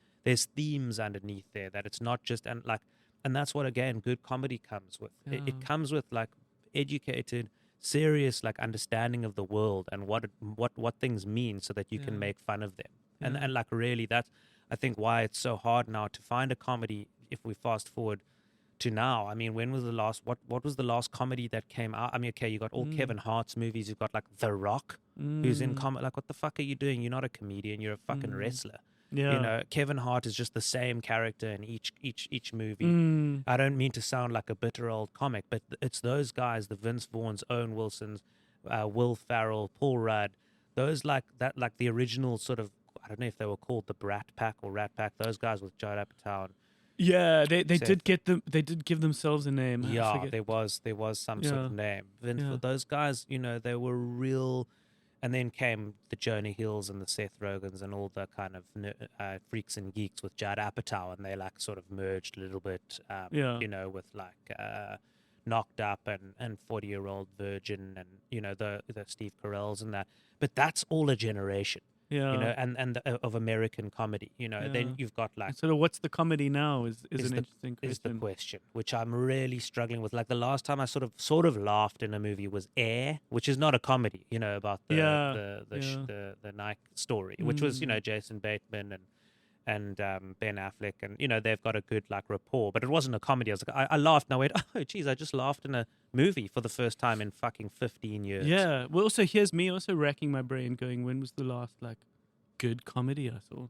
themes underneath there, that it's not just and that's what again good comedy comes with. It Yeah. comes with like educated, serious like understanding of the world and what things mean, so that you can Yeah. make fun of them. Yeah. And like really that's I think why it's so hard now to find a comedy. If we fast forward to now, I mean, when was the last what was the last comedy that came out? I mean, okay, you got all Kevin Hart's movies, you've got like The Rock, who's in comedy. Like, what the fuck are you doing? You're not a comedian, you're a fucking wrestler. Yeah. You know, Kevin Hart is just the same character in each movie. Mm. I don't mean to sound like a bitter old comic, but it's those guys, the Vince Vaughn's, Owen Wilson's, Will Ferrell, Paul Rudd, those like the original sort of, I don't know if they were called the Brat Pack or Rat Pack, those guys with Judd Apatow. And, Yeah, they Seth. did get them. They did give themselves a name. I yeah, forget. there was some sort of Yeah. name. Vince, Yeah. those guys, they were real. And then came the Jonah Hills and the Seth Rogans and all the kind of freaks and geeks with Judd Apatow, and they like sort of merged a little bit, Yeah. with like Knocked Up and 40-Year-Old Virgin and the Steve Carells and that. But that's all a generation. Yeah. Of American comedy. Then Yeah. you've got like And sort of what's the comedy now is an interesting question. is the question, which I'm really struggling with. Like the last time I sort of laughed in a movie was Air, which is not a comedy, about the Nike story, which was Jason Bateman and Ben Affleck, and they've got a good like rapport, but it wasn't a comedy. I was like, I laughed and I went, oh geez, I just laughed in a movie for the first time in fucking 15 years. Yeah. Well, also here's me also racking my brain, going, when was the last like good comedy I saw?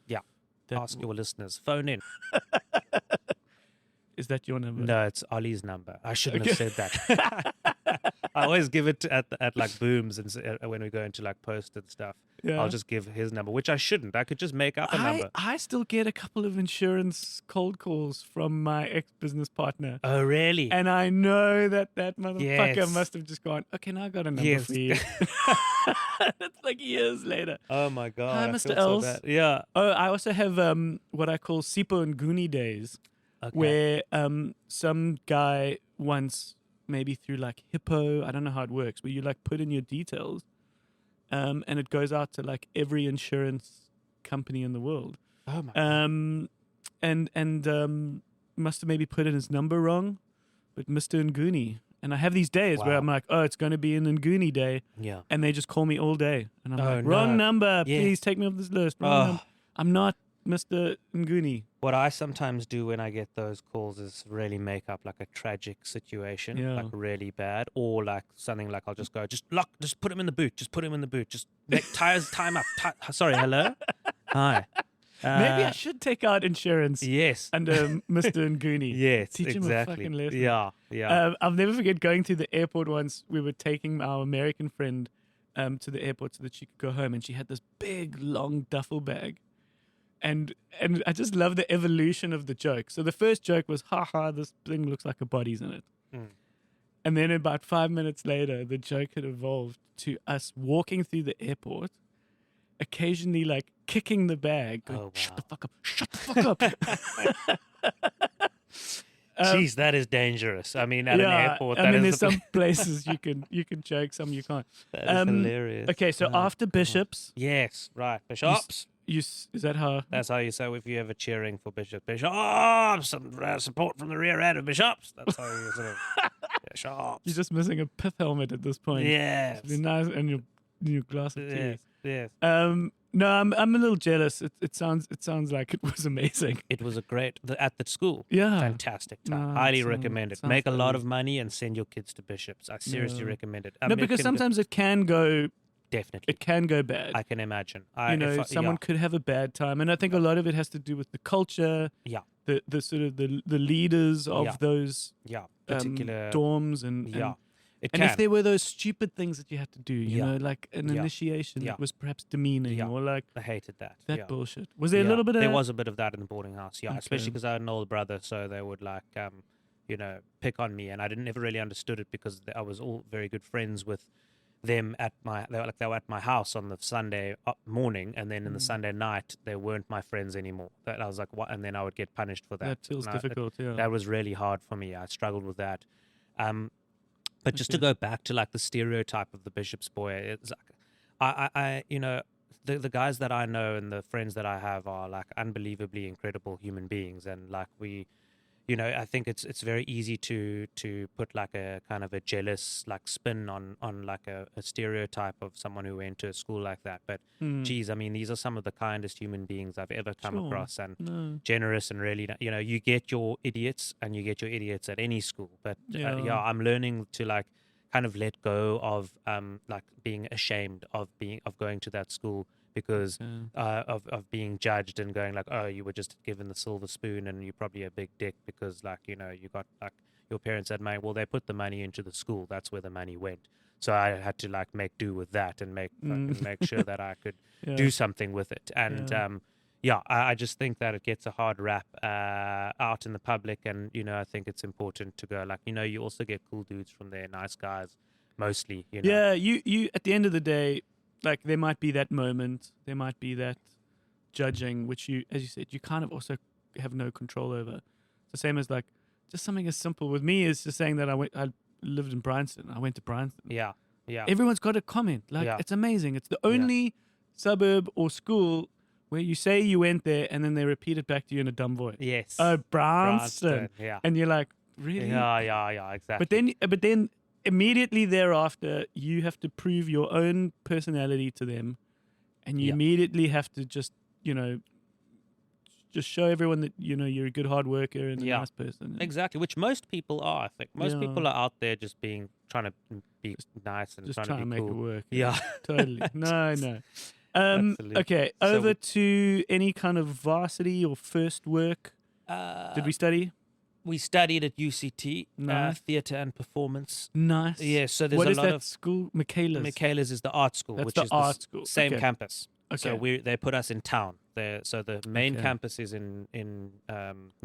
Yeah. That Ask your listeners. Phone in. Is that your number? No, it's Ollie's number. I shouldn't have said that. I always give it at like Booms and when we go into like post and stuff. Yeah. I'll just give his number, which I shouldn't. I could just make up a number. I still get a couple of insurance cold calls from my ex-business partner. Oh, really? And I know that motherfucker Yes. must have just gone, okay, now I got a number Yes. for you. It's like years later. Oh my god. Hi, I Mr. feel so Els. bad. Yeah. Oh, I also have what I call Sipo and Goonie days, Okay. where some guy once, maybe through like Hippo, I don't know how it works, but you like put in your details, and it goes out to like every insurance company in the world. Oh my god. And must have maybe put in his number wrong, but Mr. Nguni. And I have these days where Wow. I'm like, oh, it's going to be an Nguni day. Yeah. And they just call me all day. And I'm Oh, like, wrong no. number. Yeah. Please take me off this list. Wrong Oh. number. I'm not Mr. Nguni. What I sometimes do when I get those calls is really make up like a tragic situation, Yeah. like really bad, or like something like I'll just go, just put him in the boot, just make time up. Sorry, hello, hi. Maybe I should take out insurance Yes. under Mr. Nguni. Yes, Teach him a exactly. fucking lesson. Yeah. I'll never forget going to the airport once. We were taking our American friend to the airport so that she could go home, and she had this big, long duffel bag. And I just love the evolution of the joke. So the first joke was, haha, this thing looks like a body's in it. Mm. And then about 5 minutes later, the joke had evolved to us walking through the airport, occasionally like kicking the bag, going, Oh, shut wow. the fuck up, shut the fuck up. Jeez, that is dangerous. I mean, at an airport, I that mean, is there's some places you can joke, some you can't. that is hilarious. Okay, so Oh, after God. Bishops, Yes, right. Bishops. is that how? That's how you say if you're ever cheering for Bishops. Bishops, some support from the rear end of Bishops. That's how you sort of Bishops. You're just missing a pith helmet at this point. Yes. It's nice, and your glass of tea. Yes. No, I'm a little jealous. It sounds like it was amazing. It was a great at the school. Yeah. Fantastic time. No, Highly it recommend it. sounds Make a lot lovely. of money and send your kids to Bishops. I seriously Yeah. recommend it. No, because sometimes it can go definitely bad. I can imagine. Someone could have a bad time, and I think a lot of it has to do with the culture, Yeah. the sort of the leaders of Yeah. those Yeah. Particular. dorms, and Yeah. It and can. if there were those stupid things that you had to do, you Yeah. know, like an Yeah. initiation Yeah. that was perhaps demeaning, Yeah. or like I hated that. that yeah. bullshit. Was there a Yeah, little bit of there that? was a bit of that in the boarding house, yeah, especially Okay. because I had an older brother, so they would like pick on me, and I never really understood it because I was all very good friends with them they were at my house on the Sunday morning, and then in the Sunday night they weren't my friends anymore. That I was like, what? And then I would get punished for that. That feels And difficult. Yeah. That was really hard for me. I struggled with that. But just to go back to like the stereotype of the bishop's boy, it's like the guys that I know and the friends that I have are like unbelievably incredible human beings, and like I think it's very easy to put like a kind of a jealous like spin on like a stereotype of someone who went to a school like that. But geez, I mean, these are some of the kindest human beings I've ever come Sure. across, and No. generous, and really, you get your idiots, and you get your idiots at any school. But Yeah. I'm learning to like kind of let go of like being ashamed of going to that school because of being judged and going like, oh, you were just given the silver spoon and you're probably a big dick because like you got like your parents had money. Well, they put the money into the school. That's where the money went. So I had to like make do with that and make sure that I could Yeah. do something with it. And Yeah. I just think that it gets a hard rap out in the public, and I think it's important to go like you also get cool dudes from there, nice guys, mostly. Yeah, you at the end of the day, like there might be that moment, there might be that judging, which you, as you said, you kind of also have no control over. It's the same as like just something as simple with me is just saying that I lived in Bryanston. I went to Bryanston. Yeah. Yeah. Everyone's got a comment. Like, Yeah. it's amazing. It's the only suburb or school where you say you went there and then they repeat it back to you in a dumb voice. Yes. Oh, Bryanston. Yeah. And you're like, really? Yeah. Exactly. But then immediately thereafter, you have to prove your own personality to them. And you Yeah. immediately have to just show everyone that, you're a good hard worker and a Yeah. nice person. Exactly, which most people are. I think most Yeah. people are out there just trying to be nice and Just trying trying to to be make cool. it work. Yeah. Totally. No. Absolutely. Okay, So over we- to any kind of varsity or first work. Did we study? We studied at UCT, Nice. theatre and performance. Nice. Yeah, so there's What a is lot that of school? Michaela's. Michaela's is the art school, That's which the is art school. same Okay. campus. So Okay. they put us in town. So the main Okay. campus is in Newlands.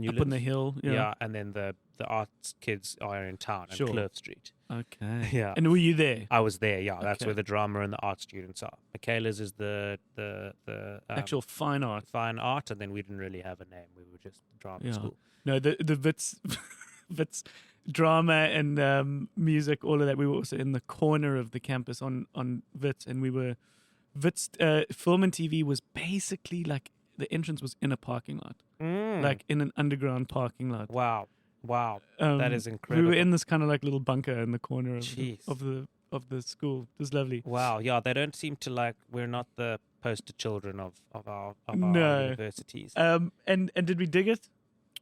Up on the hill. Yeah, and then the arts kids are in town Sure. on Clerf Street. Okay. Yeah. And were you there? I was there. Yeah, that's Okay. where the drama and the art students are. Michaela's is the Actual fine art. fine art, and then we didn't really have a name. We were just drama Yeah. school. No, the Wits, Wits drama and music, all of that. We were also in the corner of the campus on Wits, and we were Wits. Film and TV was basically like the entrance was in a parking lot, like in an underground parking lot. Wow, that is We incredible. were in this kind of like little bunker in the corner Jeez. of the school. It was lovely. Wow, yeah, they don't seem to like. We're not the poster children of our No. universities. And did we dig it?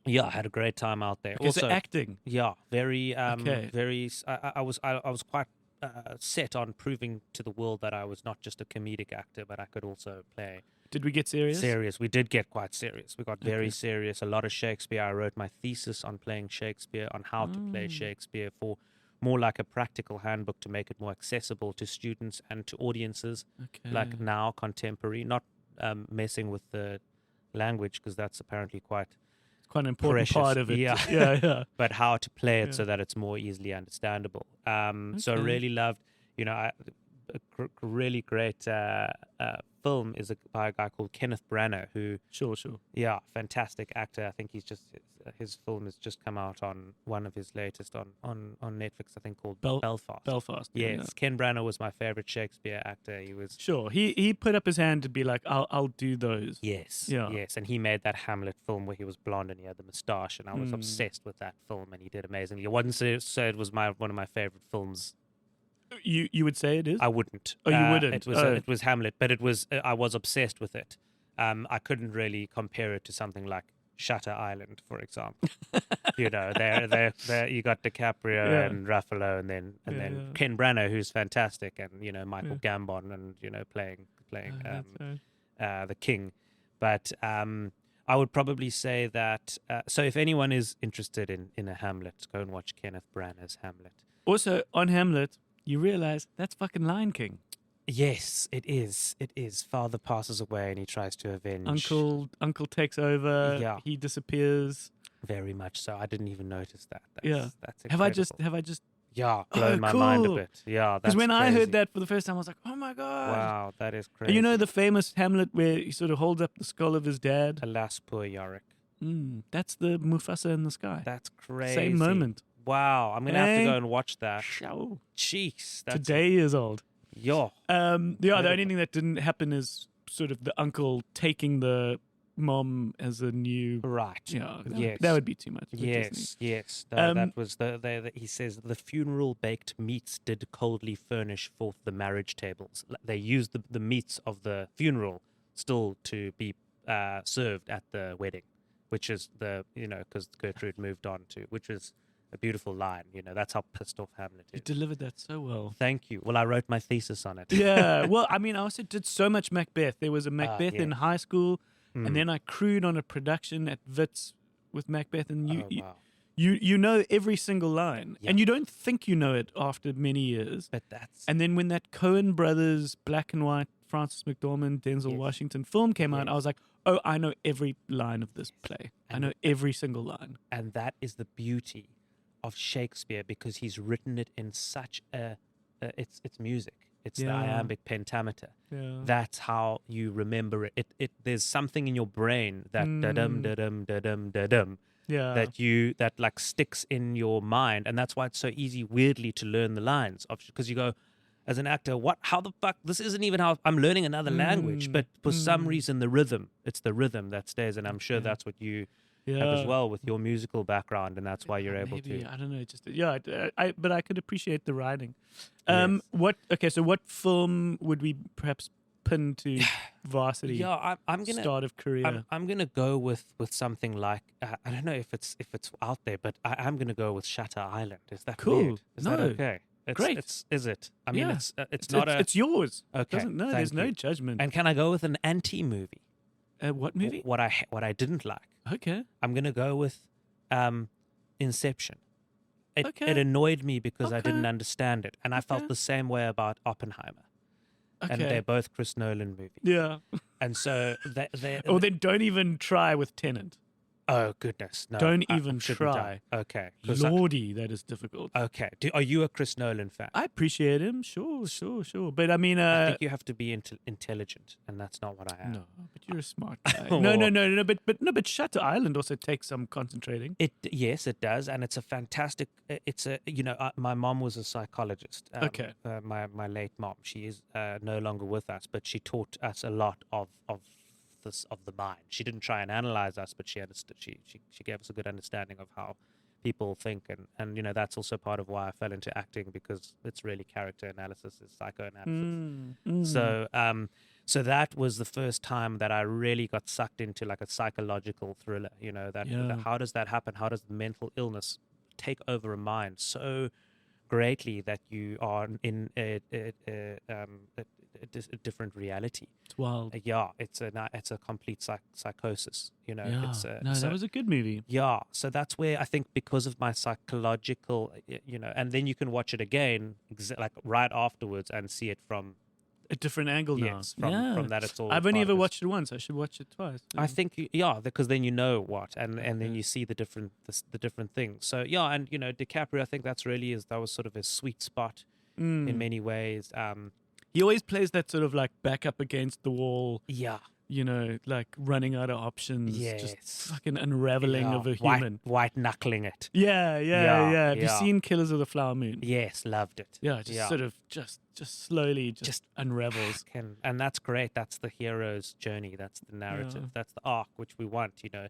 Yeah, I had a great time out there. Okay, Also, so acting. yeah, very Okay. very. I was quite set on proving to the world that I was not just a comedic actor, but I could also play Did we get serious? serious. We did get quite serious. We got very Okay. serious. A lot of Shakespeare. I wrote my thesis on playing Shakespeare, on how to play Shakespeare for more like a practical handbook to make it more accessible to students and to audiences, Okay. like now contemporary, not messing with the language because that's apparently quite, It's quite an important precious. part of it. Yeah. yeah. but how to play it Yeah. so that it's more easily understandable. So I Okay. really loved, a really great film is by a guy called Kenneth Branagh, who, Sure. yeah, fantastic actor. I think his film has just come out on one of his latest on Netflix, I think called Belfast. Belfast. Yes, Ken Branagh was my favorite Shakespeare actor. He was Sure. He put up his hand to be like, I'll do those. yes, Yeah. yes, and he made that Hamlet film where he was blonde and he had the moustache, and I was Mm. obsessed with that film, and he did amazingly. I wouldn't say it was one of my favorite films. You would say it is? I wouldn't. Oh, you wouldn't? It was Hamlet, but it was I was obsessed with it. I couldn't really compare it to something like Shutter Island, for example. There you got DiCaprio Yeah. and Ruffalo, and then Yeah. Ken Branagh, who's fantastic, and Michael Gambon, and playing That's right. the king. But I would probably say that. So if anyone is interested in a Hamlet, go and watch Kenneth Branagh's Hamlet. Also, on Hamlet, you realize that's fucking Lion King. Yes, it is. It is. Father passes away and he tries to avenge. Uncle takes over. Yeah. He disappears. Very much so. I didn't even notice that. That's, Yeah. That's Have I incredible. just? Yeah, Oh, blown my mind a cool. bit. Yeah, Because that's when I crazy. heard that for the first time, I was like, oh my god. Wow, that is And crazy. you know the famous Hamlet where he sort of holds up the skull of his dad? Alas, poor Yorick. That's the Mufasa in the sky. That's crazy. Same moment. Wow, I'm gonna have to Eh? go and watch that. Show. Jeez, that's Today years old. Yo. The only Incredible. thing that didn't happen is sort of the uncle taking the mom as a new. Right. Yeah, Yes. that would be too much. for Disney. Yes. Um, That was he says the funeral baked meats did coldly furnish forth the marriage tables. They used the meats of the funeral still to be served at the wedding, which is because Gertrude moved on to, which was a beautiful line. That's how pissed off Hamlet You is. delivered that so well. Thank you. Well, I wrote my thesis on it. Yeah. Well, I mean, I also did so much Macbeth. There was a Macbeth in yes. high school, Mm. and then I crewed on a production at Wits with Macbeth, and Wow. you know every single line, Yeah. and you don't think you know it after many years. But that's And then when that Coen Brothers black and white Francis McDormand Denzel Yes. Washington film came out, I Yes. was like, oh, I know every line of this play. I And- know every single line. and that is the beauty of Shakespeare, because he's written it in such it's music. It's the Yeah. iambic pentameter. Yeah. That's how you remember it. There's something in your brain that da-dum, Mm. da-dum, da-dum, da-dum Yeah. that like sticks in your mind, and that's why it's so easy, weirdly, to learn the lines because you go, as an actor, how the fuck, this isn't even how I'm learning another language, but for some reason it's the rhythm that stays, and I'm sure that's what you have as well with your musical background, and that's why you're able Maybe, to. I don't know, just but I could appreciate the writing. Yes. So what film would we perhaps pin to Varsity? Yeah, I'm gonna start of career. I'm gonna go with something like I don't know if it's out there, but I'm gonna go with Shutter Island. Is that Cool. weird? Is that No. okay? Great. Is it? I mean, Yeah. it's not it's yours. okay. There's thank no you. judgment. And can I go with an anti movie? What movie? What I didn't like. Okay. I'm gonna go with Inception. It Okay. annoyed me because I Okay. didn't understand it, and I felt Okay. the same way about Oppenheimer. Okay. And they're both Chris Nolan movies. Yeah. And so they Or then don't even try with Tenant. oh goodness, no, Don't I even shouldn't try. Okay, 'cause Lordy, that is difficult. okay. Are you a Chris Nolan fan? I appreciate him, sure. But I mean, I think you have to be intelligent, and that's not what I am. no, but you're a smart guy. Oh. No, but Shutter Island also takes some concentrating. Yes, it does, and it's a fantastic. It's a my mom was a psychologist. Okay. My late mom. She is no longer with us, but she taught us a lot of the mind. She didn't try and analyze us, but she understood. She gave us a good understanding of how people think, and that's also part of why I fell into acting, because it's really character analysis, is psychoanalysis. So that was the first time that I really got sucked into like a psychological thriller. That how does that happen? How does mental illness take over a mind so greatly that you are in a different reality? It's wild. It's a complete psychosis. Yeah. It's That was a good movie. yeah, so that's where I think, because of my psychological, and then you can watch it again, like right afterwards, and see it from A different angle now. yes, from that it's all. I've only part ever of it. watched it once. I should watch it twice. I think because then you know what, and then you see the different things. So yeah, and DiCaprio, I think that was sort of his sweet spot in many ways. He always plays that sort of like back up against the wall, Yeah, like running out of options. Yes. Just fucking unraveling yeah, of a human. white knuckling it. Yeah. Yeah, Have you yeah. seen Killers of the Flower Moon? Yes, loved it. Yeah, just sort of just slowly just unravels. And that's great. That's the hero's journey. That's the narrative. Yeah. That's the arc which we want. Yeah.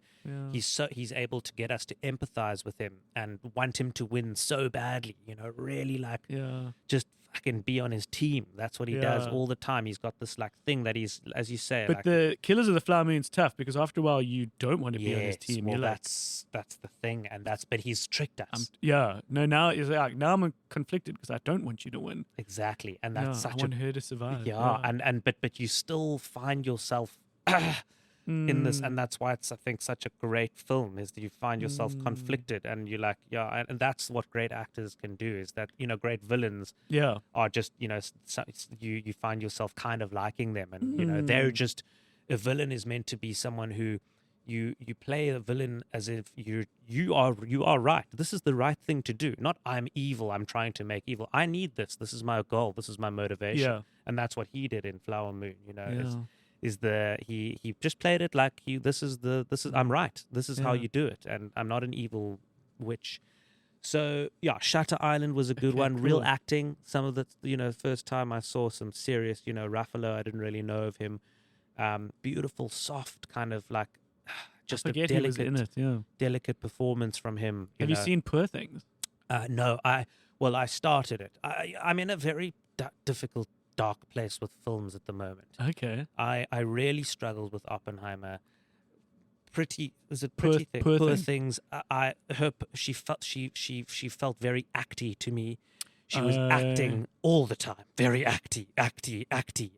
He's able to get us to empathize with him and want him to win so badly. Really like Yeah. just fucking be on his team. That's what he does Yeah. all the time. He's got this like thing that he's, as you say, But like, the Killers of the Flower Moon's tough because after a while you don't want to be on his yes, team. well, You're like, that's the thing, and but he's tricked us. now it's like now I'm conflicted because I don't want you to win. Exactly, and that's I such want her to survive. but you still find yourself in this, and that's why it's, I think, such a great film, is that you find yourself conflicted, and you're like, and that's what great actors can do, is that great villains are just you find yourself kind of liking them, and they're just, a villain is meant to be someone who you play a villain as if you are right. This is the right thing to do. Not I'm evil. I'm trying to make evil. I need this. This is my goal. This is my motivation. Yeah. And that's what he did in Flower Moon. Yeah. He just played it like this is I'm right. This is how you do it, and I'm not an evil witch. So yeah, Shutter Island was a good one. Cool. Real acting. Some of the first time I saw some serious Ruffalo. I didn't really know of him. Beautiful, soft, kind of like just a I forget he was in delicate, it. Yeah. delicate performance from him. Have you seen Poor Things? No, I started it. I'm in a very difficult, dark place with films at the moment. Okay. I really struggled with Oppenheimer. Poor Things. She felt very acty to me. She was acting all the time, very acty,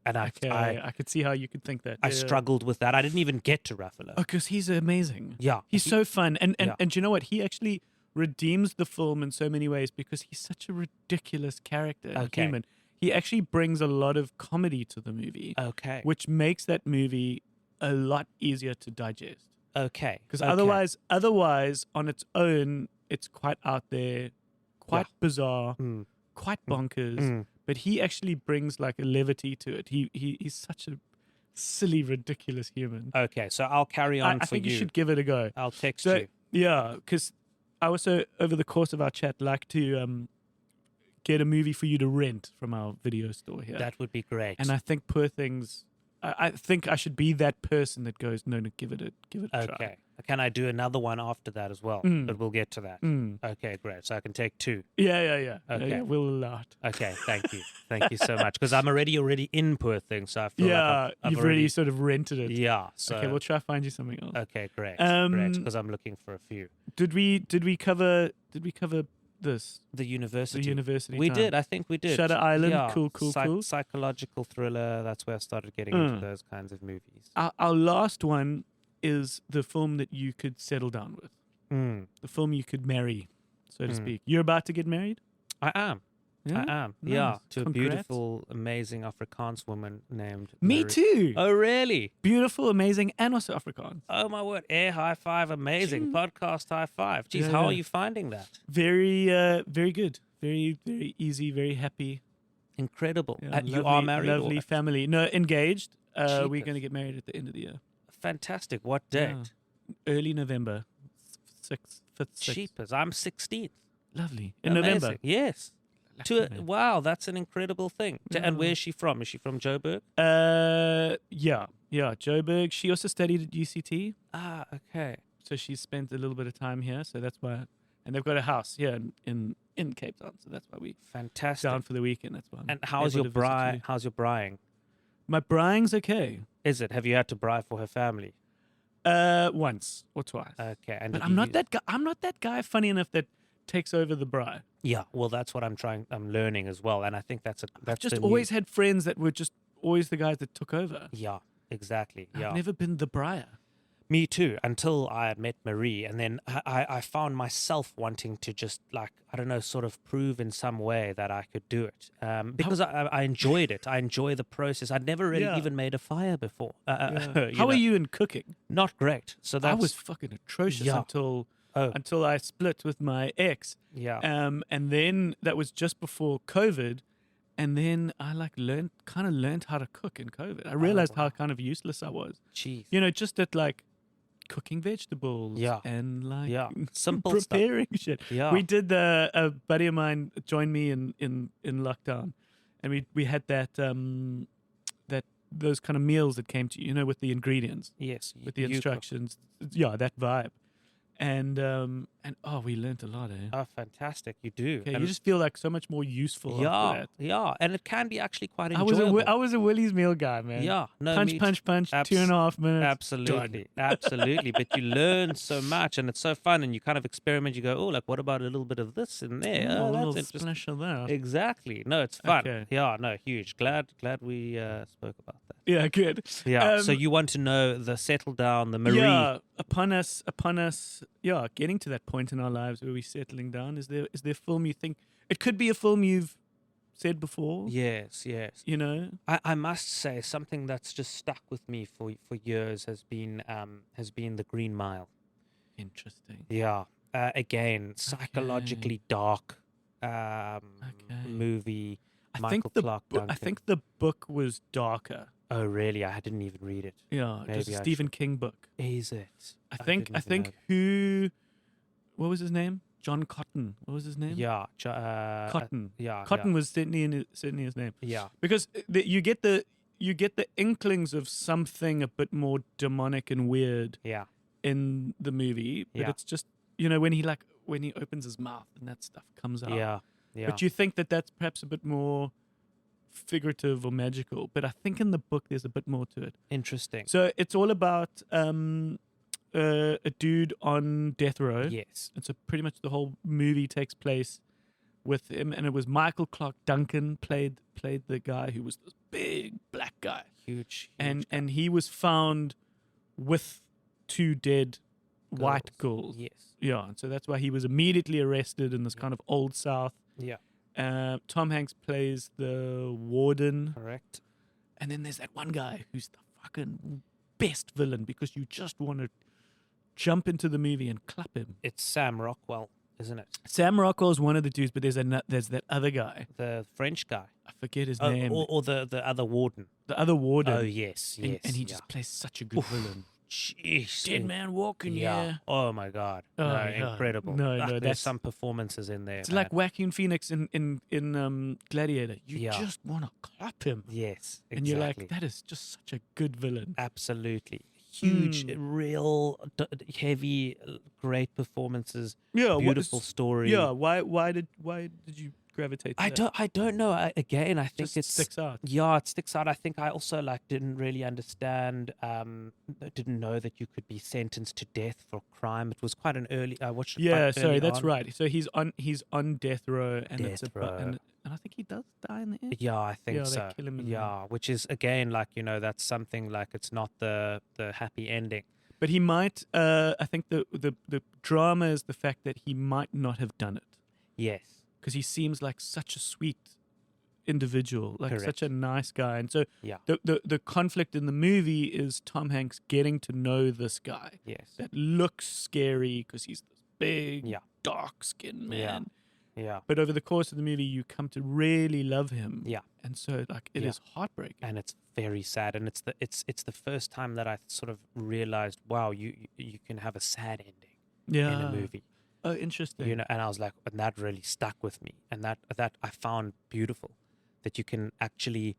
and I could see how you could think that. I struggled with that. I didn't even get to Ruffalo. Oh, because he's amazing. Yeah, He's so fun. And Yeah. you know what? He actually redeems the film in so many ways because he's such a ridiculous character and Okay. human. He actually brings a lot of comedy to the movie, Okay. which makes that movie a lot easier to digest. Okay. Because okay. otherwise, on its own, it's quite out there, quite bizarre, Mm. quite bonkers. Mm. But he actually brings like a levity to it. He's such a silly, ridiculous human. Okay, so I'll carry on I for think you. you should give it a go. I'll text So you. Yeah, because I also, over the course of our chat, like to get a movie for you to rent from our video store here. That would be great. And I think Poor Things. I think I should be that person that goes, no, give it a try. Okay. Can I do another one after that as well? Mm. But we'll get to that. Mm. Okay, great. So I can take 2. Yeah. Okay. Yeah, we'll allow it. Okay, thank you. Thank you so much. Because I'm already in Poor Things, so I feel like I've you've already sort of rented it. Yeah. So Okay, we'll try to find you something else. okay, great. Um, Great, because I'm looking for a few. Did we cover this? The University. The University. We time? did. I think we did. Shutter Island. Yeah. Cool. Psychological thriller. That's where I started getting into those kinds of movies. Our last one is the film that you could settle down with. Mm. The film you could marry, so to Mm. speak. You're about to get married? I am. Yeah? I am. Nice. Yeah. To a Congrats. beautiful, amazing Afrikaans woman named Me Marie. too. Oh, really? Beautiful, amazing, and also Afrikaans. Oh, my word. Air high five. Amazing. Podcast high five. Geez, how Yeah. are you finding that? Very, very good. Very, very easy. Very happy. Incredible. Yeah, You are married? or- Lovely family. No, engaged. We're Jeepers. going to get married at the end of the year. Fantastic. What date? Yeah. Early November, 5th, 6th. Cheapers. I'm 16th. Lovely. In Amazing. November. Yes. Lucky man. Wow, that's an incredible thing. And where is she from? Is she from Joburg? Yeah, Joburg. She also studied at UCT, Ah, okay. so she spent a little bit of time here. So that's why, and they've got a house here in Cape Town. So that's why we Fantastic. down for the weekend. That's why. I'm And how's able your to visit bri? you. How's your brying? My brying's okay. Is it? Have you had to bry for her family? Once or twice. Okay. And but did I'm you not use- that guy. I'm not that guy. Funny enough, that takes over the bry. Yeah. Well, that's what I'm learning as well, and I think that's I've just the new- always had friends that were just always the guys that took over. Yeah. Exactly. Yeah. I've never been the bryer. Me too, until I met Marie. And then I found myself wanting to just, like, I don't know, sort of prove in some way that I could do it. Because I enjoyed it. I enjoy the process. I'd never really Yeah. even made a fire before. Yeah. you How know, are you in cooking? Not great. So I that's... was fucking atrocious Yeah. until I split with my ex. Yeah. And then that was just before COVID. And then I learned how to cook in COVID. I realized how kind of useless I was. Jeez. You know, just at like cooking vegetables Yeah. and like Yeah. Simple stuff. preparing shit. Yeah. We did a buddy of mine joined me in lockdown, and we had that those kind of meals that came to you, you know, with the ingredients, Yes. with the you cook. instructions. Yeah, that vibe. And we learned a lot, eh? Oh, fantastic. You do. Okay, And you just feel like so much more useful after yeah. that. Yeah. And it can be actually quite I was enjoyable. a Willie's meal guy, man. Yeah. No, punch, me punch, punch. 2.5 minutes. Absolutely, absolutely. But you learn so much, and it's so fun. And you kind of experiment. You go, oh, like what about a little bit of this in there? Done. Oh, A little that's interesting. splash of that. Exactly. No, it's fun. Okay. Yeah. No, huge. Glad we spoke about that. Yeah, good. Yeah. So you want to know the settle down, the Marie. Yeah, upon us, yeah, getting to that point in our lives where we're settling down. Is there a film you think it could be a film you've said before? Yes. Yes. You know? I must say something that's just stuck with me for years has been the Green Mile. Interesting. Yeah. Again, psychologically dark movie. Michael Clark I Duncan. think the book was darker. Oh, really? I didn't even read it. Yeah, it was Maybe a I Stephen King book. Is it? I didn't even think know what was his name? John Cotton. What was his name? that. Yeah. Cotton. Yeah. Cotton was certainly his name. Yeah. Because you get the inklings of something a bit more demonic and weird Yeah. in the movie, but Yeah. it's just, you know, when he opens his mouth and that stuff comes out. Yeah. Yeah. But you think that that's perhaps a bit more figurative or magical, but I think in the book there's a bit more to it. Interesting. So it's all about a dude on death row. Yes. And so pretty much the whole movie takes place with him, and it was Michael Clark Duncan played the guy who was this big black guy, Huge. and he was found with 2 dead white girls. Yes. Yeah, and so that's why he was immediately arrested in this kind of old South. Yeah. Tom Hanks plays the warden, Correct. and then there's that one guy who's the fucking best villain because you just want to jump into the movie and clap him. It's Sam Rockwell, isn't it? Sam Rockwell is one of the dudes, but there's that other guy. The French guy. I forget his Oh, name. or the other warden. The other warden. Oh, yes. And he just plays such a good villain. jeez, dead man walking. yeah. Yeah. Oh my God. Oh, No, yeah. incredible. No, Ah, no, there's that's some performances in there. it's man. like Joaquin Phoenix in Gladiator. You Yeah. just want to clap him, Yes, exactly. and you're like, that is just such a good villain. Absolutely. Huge, real, heavy, great performances. Yeah, Beautiful story. Yeah, why did you gravitate to that? I don't know. Again, I think Just it sticks out. Yeah, it sticks out. I think I also didn't really understand, didn't know that you could be sentenced to death for a crime. It was quite an early. I watched it Yeah, quite sorry, early that's on. right. So he's on death row, and it's Death about, row. and I think he does die in the end. Yeah, I think Yeah, they so. kill him in the Yeah, which is again that's something it's not the happy ending. But he might. I think the drama is the fact that he might not have done it Yes. because he seems like such a sweet individual, like Correct. such a nice guy, and so Yeah. the conflict in the movie is Tom Hanks getting to know this guy Yes. that looks scary because he's this big, Yeah. dark-skinned Yeah. man. Yeah. But over the course of the movie, you come to really love him. Yeah. And so, it is Yeah. heartbreaking. And it's very sad, and it's the first time that I sort of realized, wow, you can have a sad ending Yeah. in a movie. Oh, interesting. And I was like, and that really stuck with me, and that I found beautiful, that you can actually,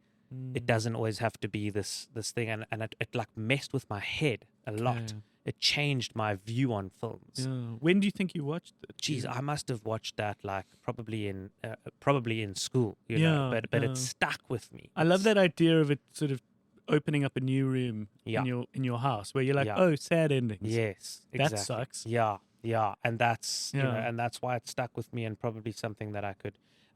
it doesn't always have to be this thing, and it messed with my head a lot. Okay. It changed my view on films. Yeah. When do you think you watched it? Geez, I must have watched that probably in school, Yeah, but yeah. it stuck with me. I love that idea of it sort of opening up a new room Yeah. in your house where you're like, Yeah. oh, sad endings. Yes, That exactly. sucks. Yeah, and that's Yeah. and that's why it stuck with me, and probably something that I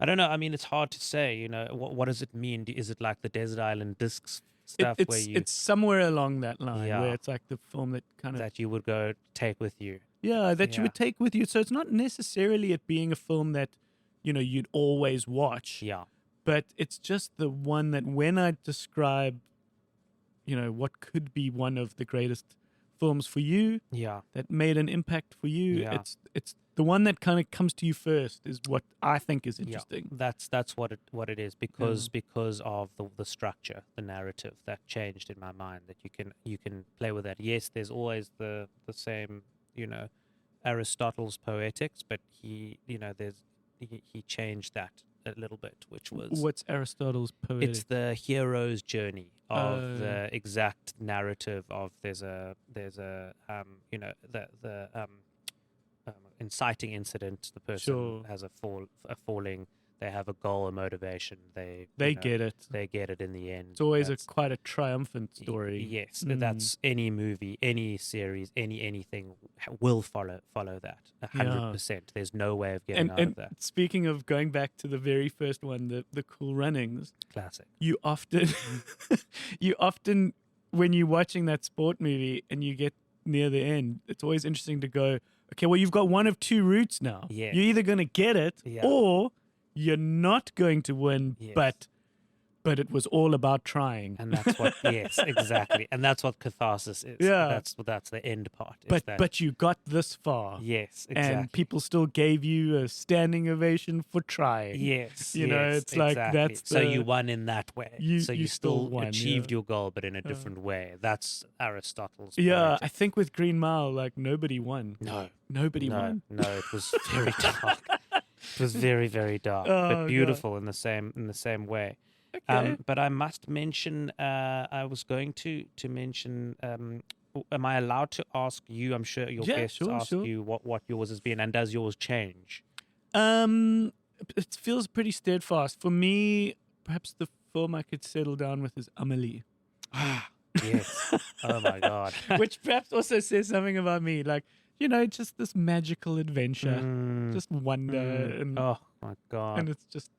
don't know. I mean, it's hard to say. What does it mean? Is it like the Desert Island Discs stuff where It's somewhere along that line Yeah. where it's like the film that kind of that you would go take with you? that you Yeah. would take with you. So it's not necessarily it being a film that you'd always watch. Yeah, But it's just the one that when I describe, what could be one of the greatest films for you yeah, that made an impact for you, Yeah. it's the one that kind of comes to you first is what I think is yeah. interesting. That's what it is, because of the structure, the narrative that changed in my mind. That you can play with that. Yes, there's always the same Aristotle's Poetics, but he changed that a little bit, which was What's Aristotle's poetic? it's the hero's journey of Oh. the exact narrative of there's a the inciting incident. The person Sure. has a falling. They have a goal, a motivation. They Get it. They get it in the end. It's always That's- quite a triumphant story. Yes, Mm. that's any movie, any series, anything will follow that 100%. There's no way of getting out of And that. speaking of going back to the very first one, the Cool Runnings, Classic. you often, when you're watching that sport movie and you get near the end, it's always interesting to go, okay, well, you've got one of two routes now. Yes. You're either going to get it Yeah. or you're not going to win, Yes. but it was all about trying. And that's what yes, exactly. And that's what catharsis is. Yeah. That's the end part. is But that, but you got this far. yes, exactly. And people still gave you a standing ovation for trying. Yes, You know, yes, it's like exactly. that's so the- you won in that way. You- so you you still still won, achieved yeah. your goal, but in a different way. That's Aristotle's. Yeah, Poetics. I think with Green Mile, like nobody won. no, Nobody no, won. no. It was very dark. It was very, very dark, Oh, but God. beautiful in the same way. Okay. But I must mention, I was going to mention. Am I allowed to ask you? I'm sure your Yeah, guests sure, ask sure. you what yours has been, and does yours change? It feels pretty steadfast for me. Perhaps the film I could settle down with is Amelie, Yes. Oh my God. which perhaps also says something about me. Like just this magical adventure, Mm, just wonder, mm. and Oh my God. and it's just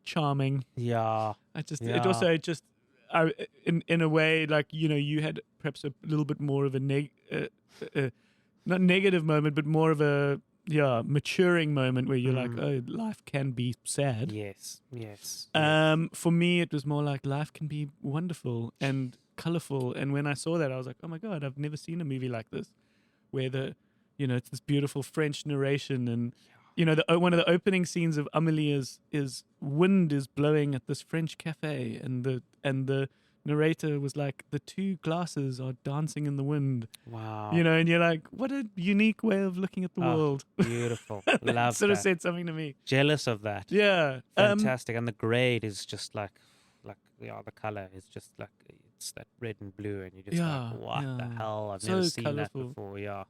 charming. Yeah. It Yeah. also in a way, like you had perhaps a little bit more of a not negative moment, but more of a maturing moment where you're like, oh, life can be sad. Yes. Yes. For me, it was more like life can be wonderful and colorful. And when I saw that, I was like, oh my God, I've never seen a movie like this, where it's this beautiful French narration, and one of the opening scenes of Amelie is wind is blowing at this French cafe, and the narrator was like, the two glasses are dancing in the wind. Wow. You know, and you're like, what a unique way of looking at the Oh, world. Beautiful. Love Sort of that. said something to me. Jealous of that. Yeah. Fantastic. And the grade is just like the color is just like it's that red and blue, and you're just Yeah, like, what the yeah. hell? I've So never seen colourful. that before. Yeah.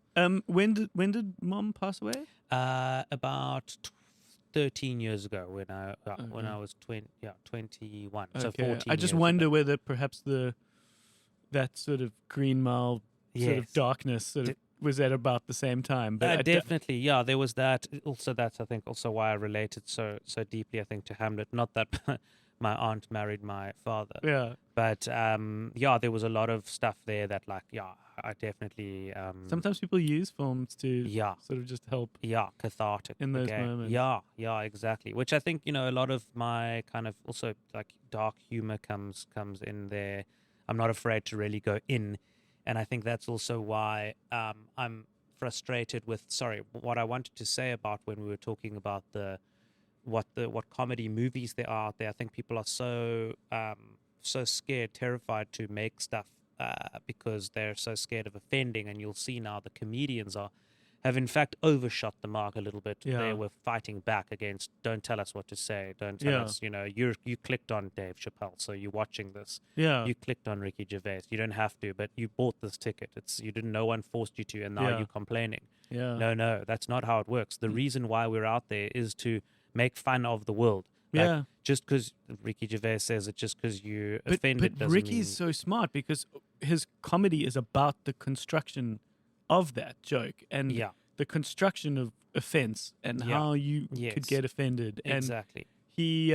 When did Mom pass away? About 13 years ago when I Okay. was 21. So Okay. 14 I just years wonder ago. whether perhaps that sort of Green Mile sort of Yes. darkness sort of was at about the same time. But I d- Definitely, yeah. There was that. Also, that's I think also why I related so deeply. I think to Hamlet. Not that my aunt married my father, yeah. but yeah, there was a lot of stuff there that like I definitely Sometimes people use films to yeah sort of just help. cathartic In those again. moments. Yeah, exactly. Which I think a lot of my kind of also like dark humor comes in there. I'm not afraid to really go in. And I think that's also why I'm frustrated with. Sorry, what I wanted to say about when we were talking about what comedy movies there are out there. I think people are so scared, terrified to make stuff because they're so scared of offending. And you'll see now the comedians have in fact overshot the mark a little bit. Yeah. They were fighting back against, don't tell us what to say, don't tell Yeah. us, you clicked on Dave Chappelle, so you're watching this. Yeah. You clicked on Ricky Gervais. You don't have to, but you bought this ticket. No one forced you to, and now Yeah. you're complaining. yeah. No, that's not how it works. The reason why we're out there is to make fun of the world. Like, Yeah. just because Ricky Gervais says it, just because you But offended doesn't Ricky's mean... so smart because his comedy is about the construction of that joke and Yeah, the construction of offense and Yeah. how you Yes. could get offended. And exactly. he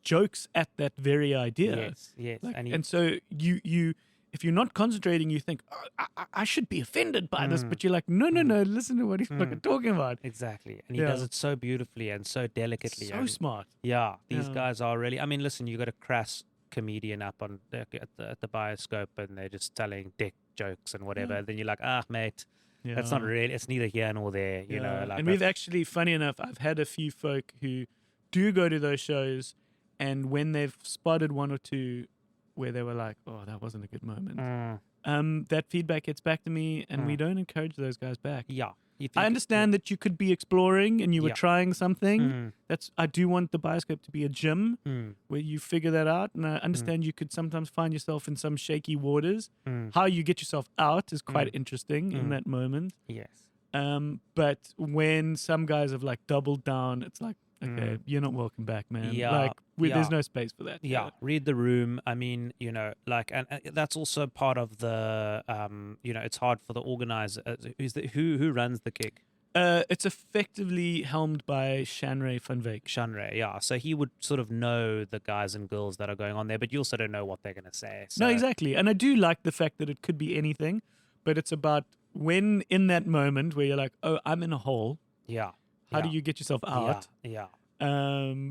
jokes at that very idea. Yes. Like, and and so you if you're not concentrating, you think, oh, I should be offended by this, but you're like, no, listen to what he's fucking talking about. exactly. And he Yeah. does it so beautifully and so delicately. So and smart. Yeah, these Yeah. guys are really. I mean, listen, you got a crass comedian up on at the bioscope, and they're just telling dick jokes and whatever. Then you're like, mate, that's not Yeah. really. It's neither here nor there. You know, Yeah. like And we've actually, funny enough, I've had a few folk who do go to those shows, and when they've spotted one or two where they were like, oh, that wasn't a good moment, that feedback gets back to me, and we don't encourage those guys back. yeah. You I think- understand that you could be exploring and you were Yeah. trying something. Mm. I do want the bioscope to be a gym Mm. where you figure that out. And I understand you could sometimes find yourself in some shaky waters. How you get yourself out is quite interesting in that moment. Yes. But when some guys have like doubled down, it's like, okay, you're not welcome back, man. Yeah, Like, there's yeah. no space for that. Yeah, read the room. I mean, like, and that's also part of the, it's hard for the organizer. Who runs the gig? It's effectively helmed by Shanray van Wyk. Shanray, yeah. So he would sort of know the guys and girls that are going on there, but you also don't know what they're going to say. So. No, exactly. And I do like the fact that it could be anything, but it's about when in that moment where you're like, oh, I'm in a hole. Yeah. How yeah, do you get yourself out? Yeah.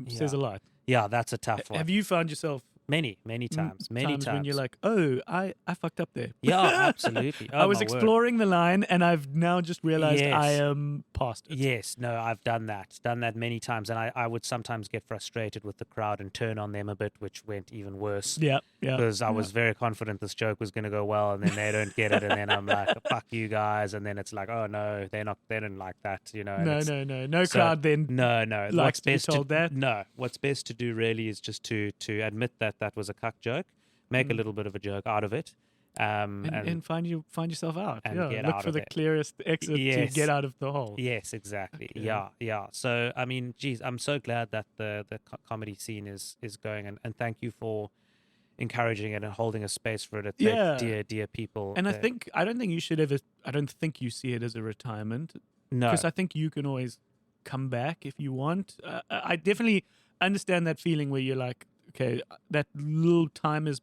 Says a lot. Yeah, that's a tough one. Have you found yourself Many times. Many times. when you're like, oh, I fucked up there? yeah, absolutely. Oh, I was my word. exploring the line, and I've now just realized Yes. I am past it. Yes, no, I've done that many times. And I would sometimes get frustrated with the crowd and turn on them a bit, which went even worse. Yeah. Because I was very confident this joke was going to go well, and then they don't get it, and then I'm like, "Fuck you guys!" And then it's like, "Oh no, they didn't like that," and No it's- so- crowd then. No. likes What's to be best told that. No, what's best to do really is just to admit that was a cuck joke, make a little bit of a joke out of it, And find yourself out. and Yeah. get Look out for of the it. clearest exit to Yes. get out of the hole. Yes, exactly. Okay. Yeah. So, I mean, geez, I'm so glad that the comedy scene is going, and thank you for encouraging it and holding a space for it. Yeah. Dear people. And I don't think you should ever. I don't think you see it as a retirement. no, Because I think you can always come back if you want. I definitely understand that feeling where you're like, okay, that little time is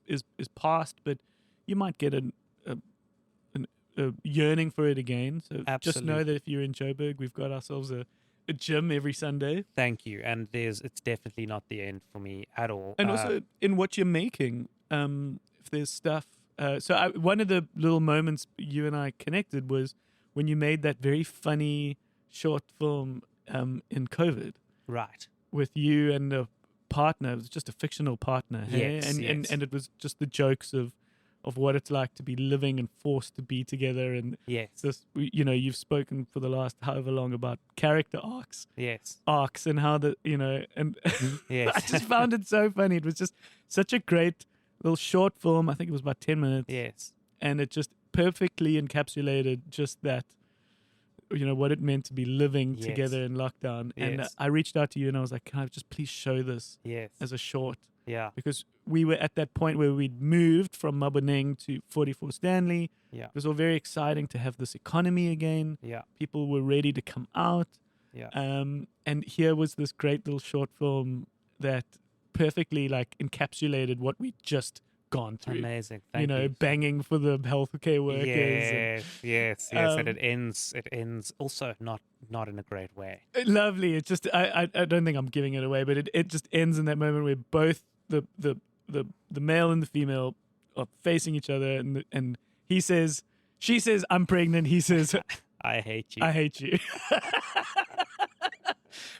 past, but you might get a yearning for it again. So just know Absolutely. that if you're in Joburg, we've got ourselves a gym every Sunday. thank you. And it's definitely not the end for me at all. And also in what you're making, if there's stuff. One of the little moments you and I connected was when you made that very funny short film in COVID right. with you and a partner. It was just a fictional partner. Hey? Yes, And it was just the jokes of what it's like to be living and forced to be together. And Yes. this, you've spoken for the last however long about character arcs Yes. and how and Yes. I just found it so funny. It was just such a great little short film. I think it was about 10 minutes. Yes. And it just perfectly encapsulated just that, what it meant to be living Yes. together in lockdown. And Yes. I reached out to you and I was like, can I just please show this Yes. as a short? Yeah. Because we were at that point where we'd moved from Mabuning to 44 Stanley. Yeah. It was all very exciting to have this economy again. Yeah. People were ready to come out. Yeah. And here was this great little short film that perfectly encapsulated what we'd just gone through. Amazing. Thank you. Banging for the healthcare workers. Yes. And it ends also not in a great way. Lovely. It's just I don't think I'm giving it away, but it just ends in that moment where both the male and the female are facing each other, and she says I'm pregnant. He says I hate you. I hate you.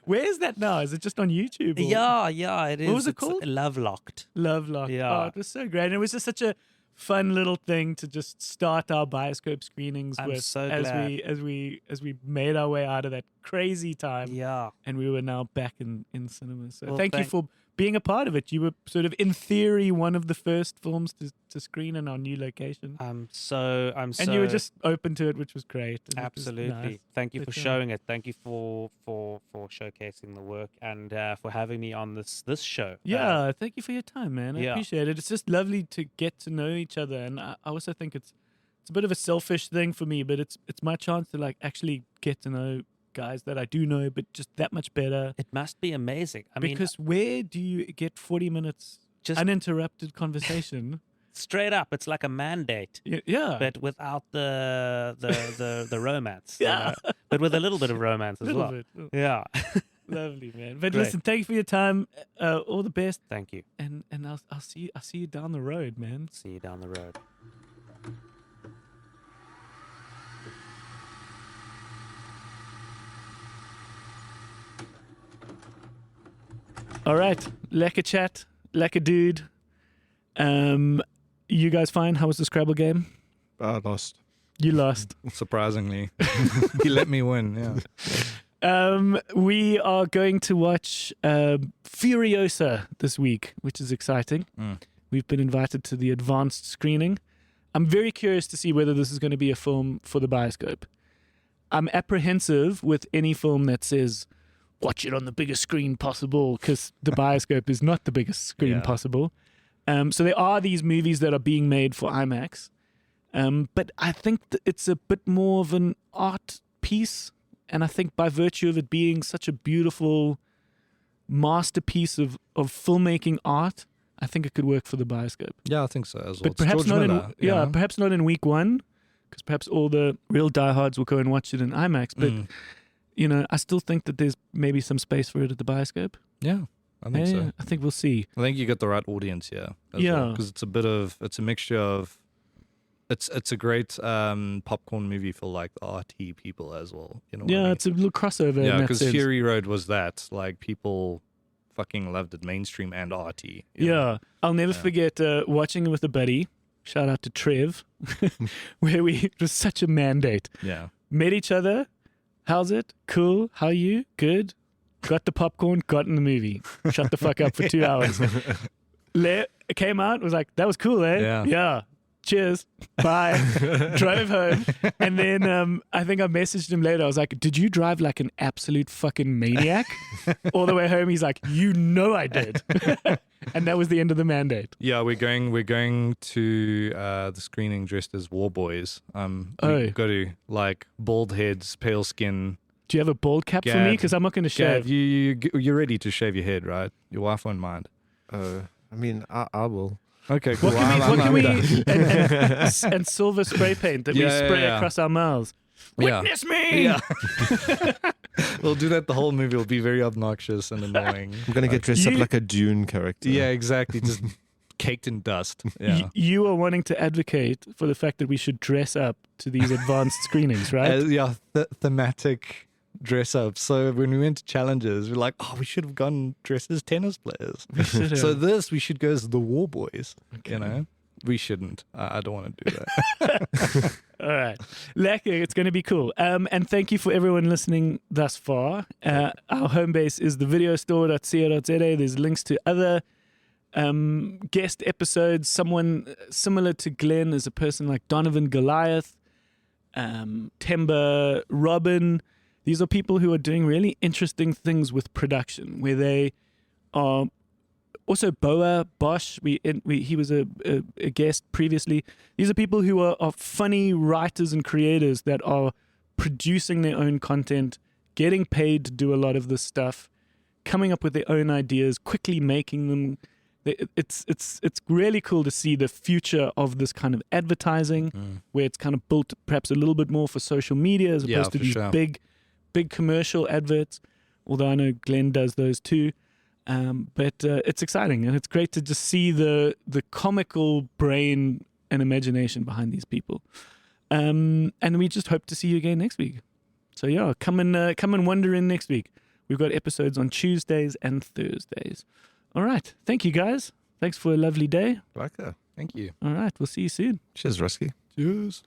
Where is that now? Is it just on YouTube? Or? Yeah, it is. What was it It's called? Love Locked. Love Lock. Yeah. Oh, it was so great. And it was just such a fun little thing to just start our bioscope screenings I'm with so as glad. we made our way out of that crazy time. Yeah. And we were now back in cinemas. So Well, thank you for being a part of it. You were sort of, in theory, one of the first films to screen in our new location. I'm so And you were just open to it, which was great. And it was absolutely. nice. Thank you But, for yeah. showing it. Thank you for showcasing the work and for having me on this show. Yeah, thank you for your time, man. I yeah. appreciate it. It's just lovely to get to know each other, and I also think it's a bit of a selfish thing for me, but it's my chance to actually get to know guys that I do know, but just that much better. It must be amazing. I mean, Because where do you get 40 minutes just uninterrupted conversation? straight up, it's like a mandate. Yeah. But without the romance, Yeah. but with a little bit of romance as Little well. bit. Yeah, Lovely, man. But Great. listen, thank you for your time. All the best, thank you. and I'll see you down the road, man. See you down the road. All right, lekker chat, lekker dude. You guys fine? How was the Scrabble game? I lost. You lost. Surprisingly, he let me win. Yeah. We are going to watch Furiosa this week, which is exciting. We've been invited to the advanced screening. I'm very curious to see whether this is going to be a film for the bioscope. I'm apprehensive with any film that says, watch it on the biggest screen possible, because the bioscope is not the biggest screen Yeah. possible. So there are these movies that are being made for IMAX. But I think that it's a bit more of an art piece. And I think by virtue of it being such a beautiful masterpiece of filmmaking art, I think it could work for the bioscope. Yeah, I think so as well. But It's perhaps George not Miller, in perhaps not in week one, because perhaps all the real diehards will go and watch it in IMAX. But I still think that there's maybe some space for it at the bioscope. Yeah, I think Yeah, so. I think we'll see. I think you got the right audience here. Yeah. because it's a mixture of. It's a great popcorn movie for like the arty people as well. You know what I Yeah, mean? it's a little crossover. in Yeah, that because sense. Fury Road was that. Like people fucking loved it, mainstream and arty. you know? Yeah, I'll never forget watching it with a buddy. Shout out to Trev, where it was such a mandate. Yeah. Met each other. How's it? Cool. How you? Good. Got the popcorn. Got in the movie. Shut the fuck up for 2 hours. Came out. Was like, that was cool, eh? Yeah. Yeah. Cheers. Bye. Drove home. And then I think I messaged him later. I was like, did you drive like an absolute fucking maniac all the way home? He's like, I did. And that was the end of the mandate. Yeah, we're going to the screening dressed as war boys. Oh. We got to like bald heads, pale skin. Do you have a bald cap for me? Gad. Because I'm not going to shave. Gav, you're ready to shave your head, right? Your wife won't mind. I mean, I will. Okay, cool. What can we I'm and silver spray paint that we Yeah, spray yeah. across our mouths? Yeah. Witness me! Yeah. We'll do that the whole movie. It'll be very obnoxious and annoying. I'm gonna get dressed up You- like a Dune character. Yeah, exactly. Just caked in dust. Yeah. You are wanting to advocate for the fact that we should dress up to these advanced screenings, right? Yeah, thematic dress up. So when we went to challenges, we're like, oh, we should have gone dressed as tennis players. should So have. we should go as the War Boys. Okay. You know, we shouldn't. I don't want to do that. All right. Lekker, it's going to be cool. And thank you for everyone listening thus far. Our home base is thevideostore.co.za. There's links to other guest episodes. Someone similar to Glenn is a person like Donovan Goliath, Temba, Robin. These are people who are doing really interesting things with production, where they are also Boa Bosch. He was a guest previously. These are people who are funny writers and creators that are producing their own content, getting paid to do a lot of this stuff, coming up with their own ideas, quickly making them. It's really cool to see the future of this kind of advertising, where it's kind of built perhaps a little bit more for social media as opposed to for these sure. big commercial adverts. Although I know Glenn does those too. But it's exciting, and it's great to just see the comical brain and imagination behind these people. And we just hope to see you again next week. So yeah, come and wander in next week. We've got episodes on Tuesdays and Thursdays. All right. Thank you, guys. Thanks for a lovely day. Lekker. Thank you. All right. We'll see you soon. Cheers, Rusky. Cheers.